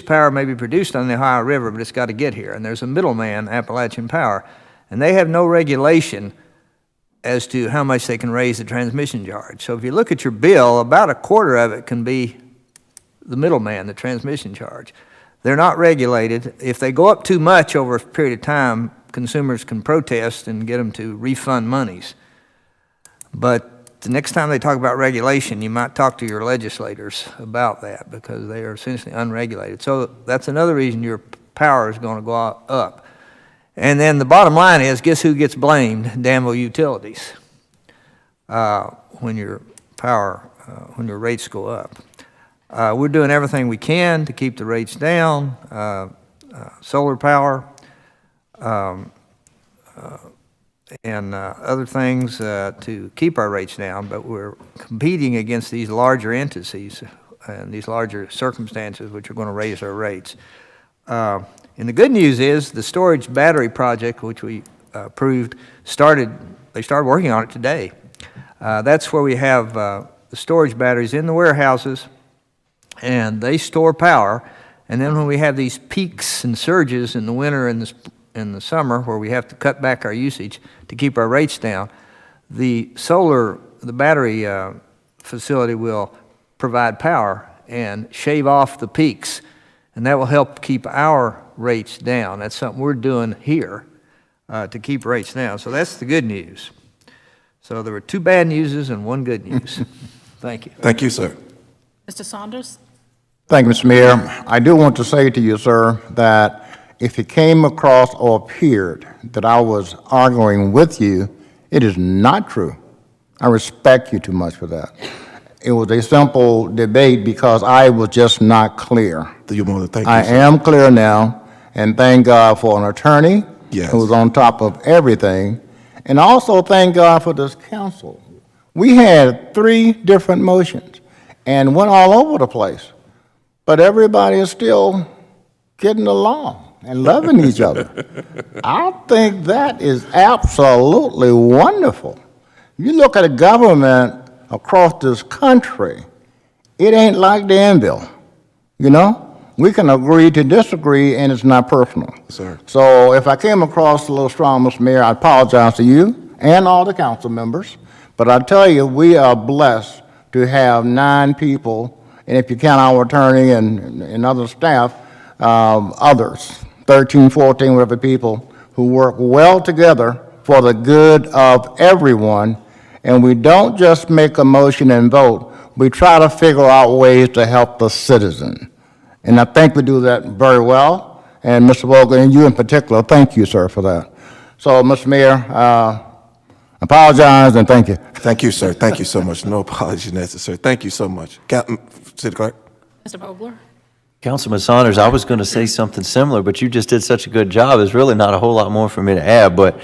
Power may be produced on the Ohio River, but it's got to get here. And there's a middleman, Appalachian Power, and they have no regulation as to how much they can raise the transmission charge. So if you look at your bill, about a quarter of it can be the middleman, the transmission charge. They're not regulated. If they go up too much over a period of time, consumers can protest and get them to refund monies. But the next time they talk about regulation, you might talk to your legislators about that because they are essentially unregulated. So that's another reason your power is going to go up. And then the bottom line is, guess who gets blamed? Danville Utilities. When your rates go up. We're doing everything we can to keep the rates down. Solar power, and other things to keep our rates down, but we're competing against these larger entities and these larger circumstances which are going to raise our rates. And the good news is the storage battery project, which we approved, they started working on it today. That's where we have the storage batteries in the warehouses and they store power. And then when we have these peaks and surges in the winter and in the summer where we have to cut back our usage to keep our rates down, the battery facility will provide power and shave off the peaks, and that will help keep our rates down. That's something we're doing here to keep rates down. So that's the good news. So there were 2 bad newses and 1 good news. Thank you. Thank you, sir. Mr. Saunders? Thank you, Mr. Mayor. I do want to say to you, sir, that if it came across or appeared that I was arguing with you, it is not true. I respect you too much for that. It was a simple debate because I was just not clear. Do you want to thank you, I sir? am clear now, and thank God for an attorney Yes. who was on top of everything, and also thank God for this council. We had 3 different motions and went all over the place, but everybody is still getting along and loving each other. I think that is absolutely wonderful. You look at a government across this country, it ain't like Danville, you know? We can agree to disagree, and it's not personal. Sir. So if I came across a little strong, Mr. Mayor, I apologize to you and all the council members, but I tell you, we are blessed to have 9 people, and if you count our attorney and other staff, others, 13, 14, whatever people, who work well together for the good of everyone, and we don't just make a motion and vote, we try to figure out ways to help the citizen. And I think we do that very well, and Mr. Vogel, and you in particular, thank you, sir, for that. So, Mr. Mayor, apologize and thank you. Thank you, sir. Thank you so much. No apology necessary. Thank you so much. City Clerk? Mr. Vogler? Councilman Saunders, I was going to say something similar, but you just did such a good job. There's really not a whole lot more for me to add, but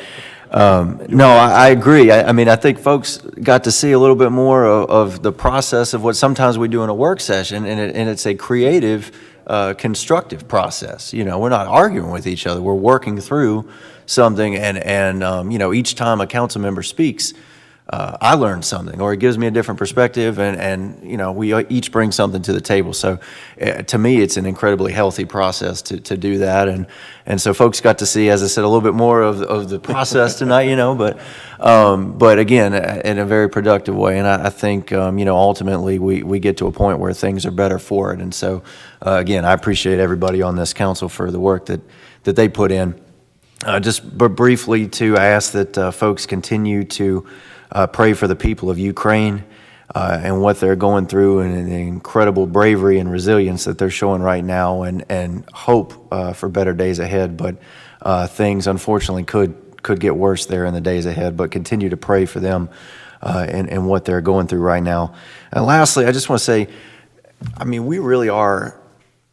no, I agree. I mean, I think folks got to see a little bit more of the process of what sometimes we do in a work session, and it's a creative, constructive process. You know, we're not arguing with each other. We're working through something, and you know, each time a council member speaks, I learn something, or it gives me a different perspective, and you know, we each bring something to the table. So to me, it's an incredibly healthy process to do that, and so folks got to see, as I said, a little bit more of the process tonight, you know, but again, in a very productive way, and I think, you know, ultimately we get to a point where things are better for it, and so again, I appreciate everybody on this council for the work that they put in. Just briefly to ask that folks continue to pray for the people of Ukraine and what they're going through, and the incredible bravery and resilience that they're showing right now, and hope for better days ahead. But things unfortunately could get worse there in the days ahead, but continue to pray for them and what they're going through right now. And lastly, I just want to say, I mean, we really are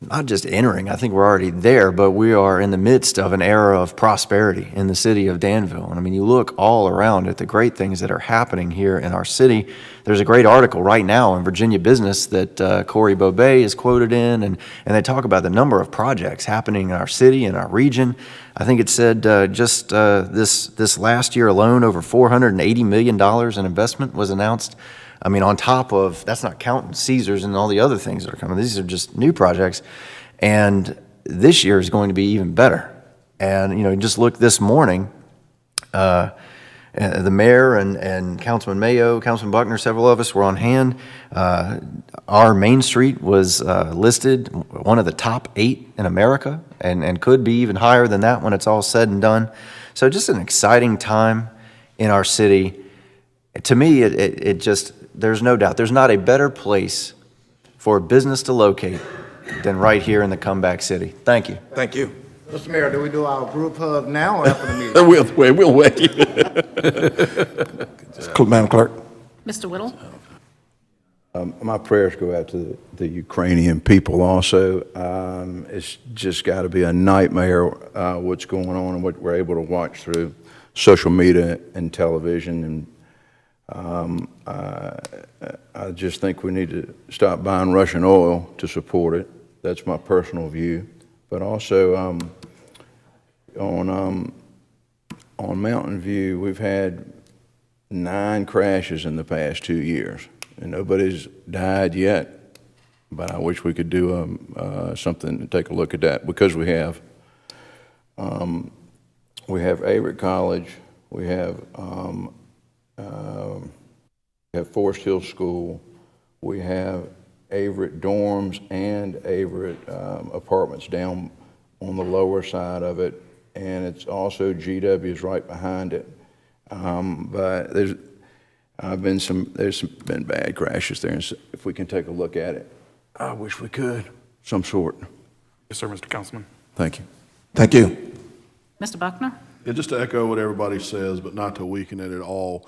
not just entering, I think we're already there, but we are in the midst of an era of prosperity in the city of Danville. And I mean, you look all around at the great things that are happening here in our city. There's a great article right now in Virginia Business that Corey Bobet is quoted in, and they talk about the number of projects happening in our city and our region. I think it said just this last year alone, over $480 million in investment was announced. I mean, on top of, that's not counting Caesars and all the other things that are coming. These are just new projects. And this year is going to be even better. And, you know, just look this morning, the mayor and Councilman Mayo, Councilman Buckner, several of us were on hand. Our Main Street was listed one of the top 8 in America, and could be even higher than that when it's all said and done. So just an exciting time in our city. To me, it just, there's no doubt, there's not a better place for a business to locate than right here in the comeback city. Thank you. Thank you. Mr. Mayor, do we do our group hug now or after the meeting? We'll wait. Madam Clerk. Mr. Whittle? My prayers go out to the Ukrainian people also. It's just got to be a nightmare what's going on and what we're able to watch through social media and television. And I just think we need to stop buying Russian oil to support it. That's my personal view. But also on Mountain View, we've had 9 crashes in the past 2 years, and nobody's died yet. but I wish we could do something to take a look at that, because we have Averett College, we have Forest Hill School, we have Averett dorms and Averett apartments down on the lower side of it, and it's also GW's right behind it. But there's been bad crashes there, and so if we can take a look at it, I wish we could, some sort. Yes, sir, Mr. Councilman. Thank you. Thank you. Mr. Buckner? Yeah, just to echo what everybody says, but not to weaken it at all,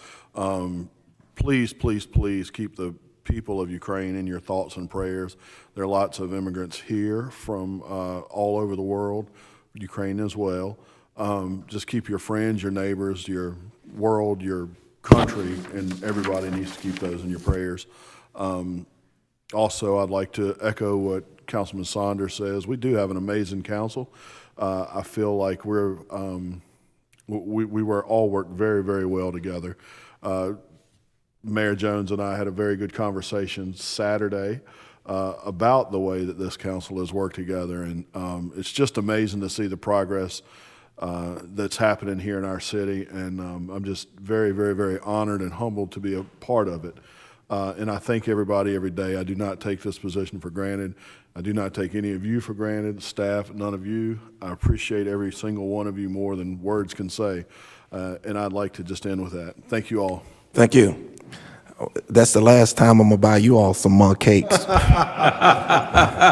please, please, please keep the people of Ukraine in your thoughts and prayers. There are lots of immigrants here from all over the world, Ukraine as well. Just keep your friends, your neighbors, your world, your country, and everybody needs to keep those in your prayers. Also, I'd like to echo what Councilman Saunders says. We do have an amazing council. I feel like we all work very, very well together. Mayor Jones and I had a very good conversation Saturday about the way that this council has worked together, and it's just amazing to see the progress that's happening here in our city, and I'm just very, very, very honored and humbled to be a part of it. And I thank everybody every day. I do not take this position for granted. I do not take any of you for granted, staff, none of you. I appreciate every single one of you more than words can say, and I'd like to just end with that. Thank you all. Thank you. That's the last time I'm gonna buy you all some mug cakes.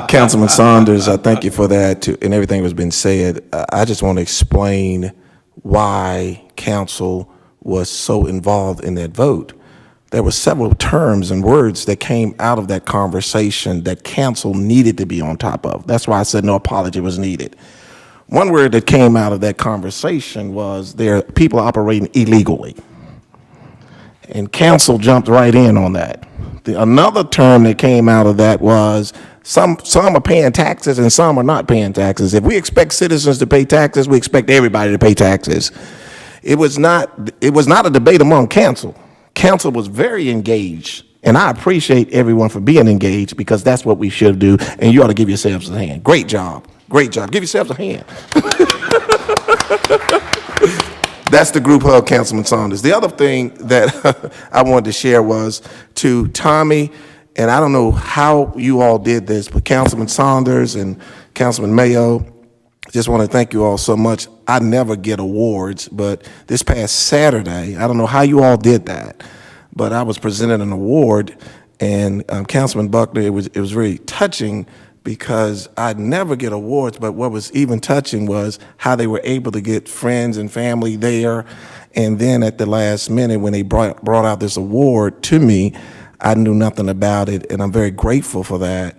Councilman Saunders, I thank you for that too, and everything that's been said. I just want to explain why council was so involved in that vote. There were several terms and words that came out of that conversation that council needed to be on top of. That's why I said no apology was needed. One word that came out of that conversation was there are people operating illegally. And council jumped right in on that. Another term that came out of that was some are paying taxes and some are not paying taxes. If we expect citizens to pay taxes, we expect everybody to pay taxes. It was not a debate among council. Council was very engaged, and I appreciate everyone for being engaged, because that's what we should do, and you ought to give yourselves a hand. Great job. Great job. Give yourselves a hand. That's the group hug, Councilman Saunders. The other thing that I wanted to share was to Tommy, and I don't know how you all did this, but Councilman Saunders and Councilman Mayo, just want to thank you all so much. I never get awards, but this past Saturday, I don't know how you all did that, but I was presented an award, and Councilman Buckner, it was very touching, because I never get awards, but what was even touching was how they were able to get friends and family there. And then at the last minute, when they brought out this award to me, I knew nothing about it, and I'm very grateful for that,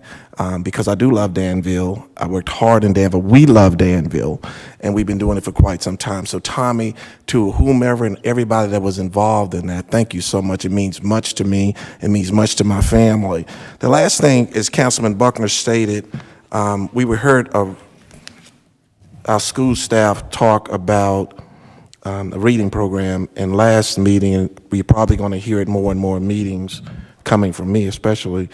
because I do love Danville. I worked hard in Danville. We love Danville, and we've been doing it for quite some time. So Tommy, to whomever and everybody that was involved in that, thank you so much. It means much to me. It means much to my family. The last thing is Councilman Buckner stated, we heard of our school staff talk about a reading program in last meeting, and we're probably going to hear it more and more in meetings coming from me especially.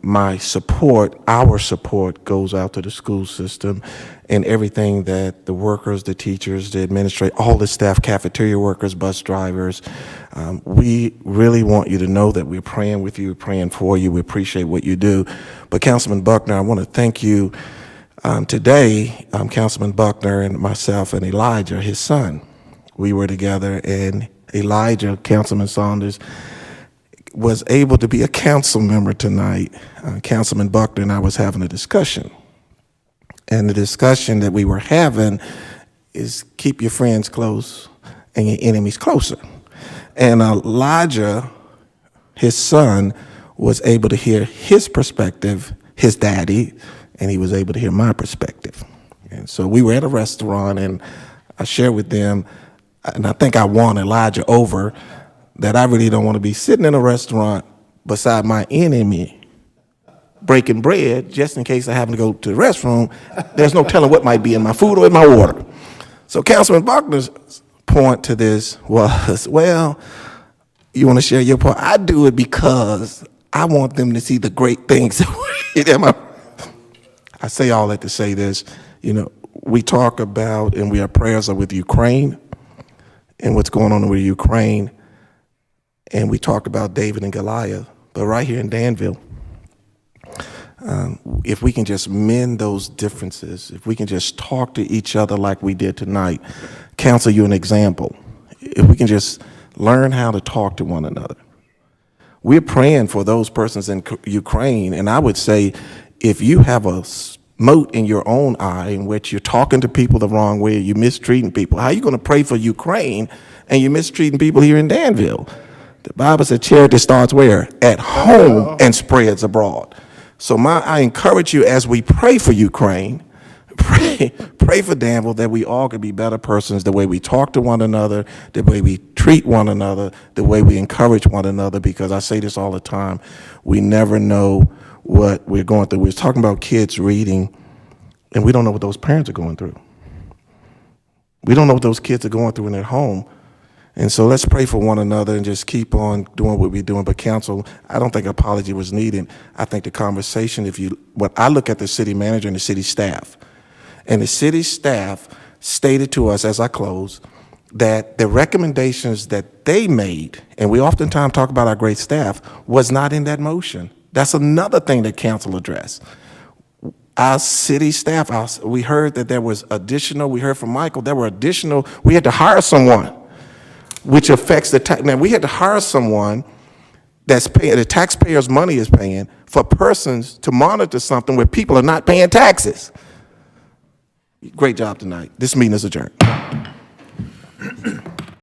My support, our support, goes out to the school system and everything that the workers, the teachers, the administrators, all the staff, cafeteria workers, bus drivers. We really want you to know that we're praying with you, we're praying for you, we appreciate what you do. But Councilman Buckner, I want to thank you. Today, Councilman Buckner and myself and Elijah, his son, we were together, and Elijah, Councilman Saunders, was able to be a council member tonight. Councilman Buckner and I was having a discussion. And the discussion that we were having is keep your friends close and your enemies closer. And Elijah, his son, was able to hear his perspective, his daddy, and he was able to hear my perspective. And so we were at a restaurant, and I shared with them, and I think I won Elijah over, that I really don't want to be sitting in a restaurant beside my enemy breaking bread just in case I happen to go to the restroom. There's no telling what might be in my food or in my water. So Councilman Buckner's point to this was, well, you want to share your part? I do it because I want them to see the great things that I say all that to say this, we talk about and our prayers are with Ukraine and what's going on with Ukraine, and we talk about David and Goliath, but right here in Danville, if we can just mend those differences, if we can just talk to each other like we did tonight, counsel you an example, if we can just learn how to talk to one another. We're praying for those persons in Ukraine, and I would say if you have a mote in your own eye in which you're talking to people the wrong way, you're mistreating people, how are you going to pray for Ukraine and you're mistreating people here in Danville? The Bible said charity starts where? At home and spreads abroad. So I encourage you as we pray for Ukraine, pray for Danville that we all can be better persons, the way we talk to one another, the way we treat one another, the way we encourage one another, because I say this all the time, we never know what we're going through. We're talking about kids reading, and we don't know what those parents are going through. We don't know what those kids are going through in their home. And so let's pray for one another and just keep on doing what we're doing. But counsel, I don't think apology was needed. I think the conversation, what I look at the city manager and the city staff, and the city staff stated to us as I close that the recommendations that they made, and we oftentimes talk about our great staff, was not in that motion. That's another thing that council addressed. Our city staff, we heard that there was additional, we heard from Michael, there were additional, we had to hire someone, which affects the tax. Now, we had to hire someone that's paying, the taxpayers' money is paying for persons to monitor something where people are not paying taxes. Great job tonight. This meeting is adjourned.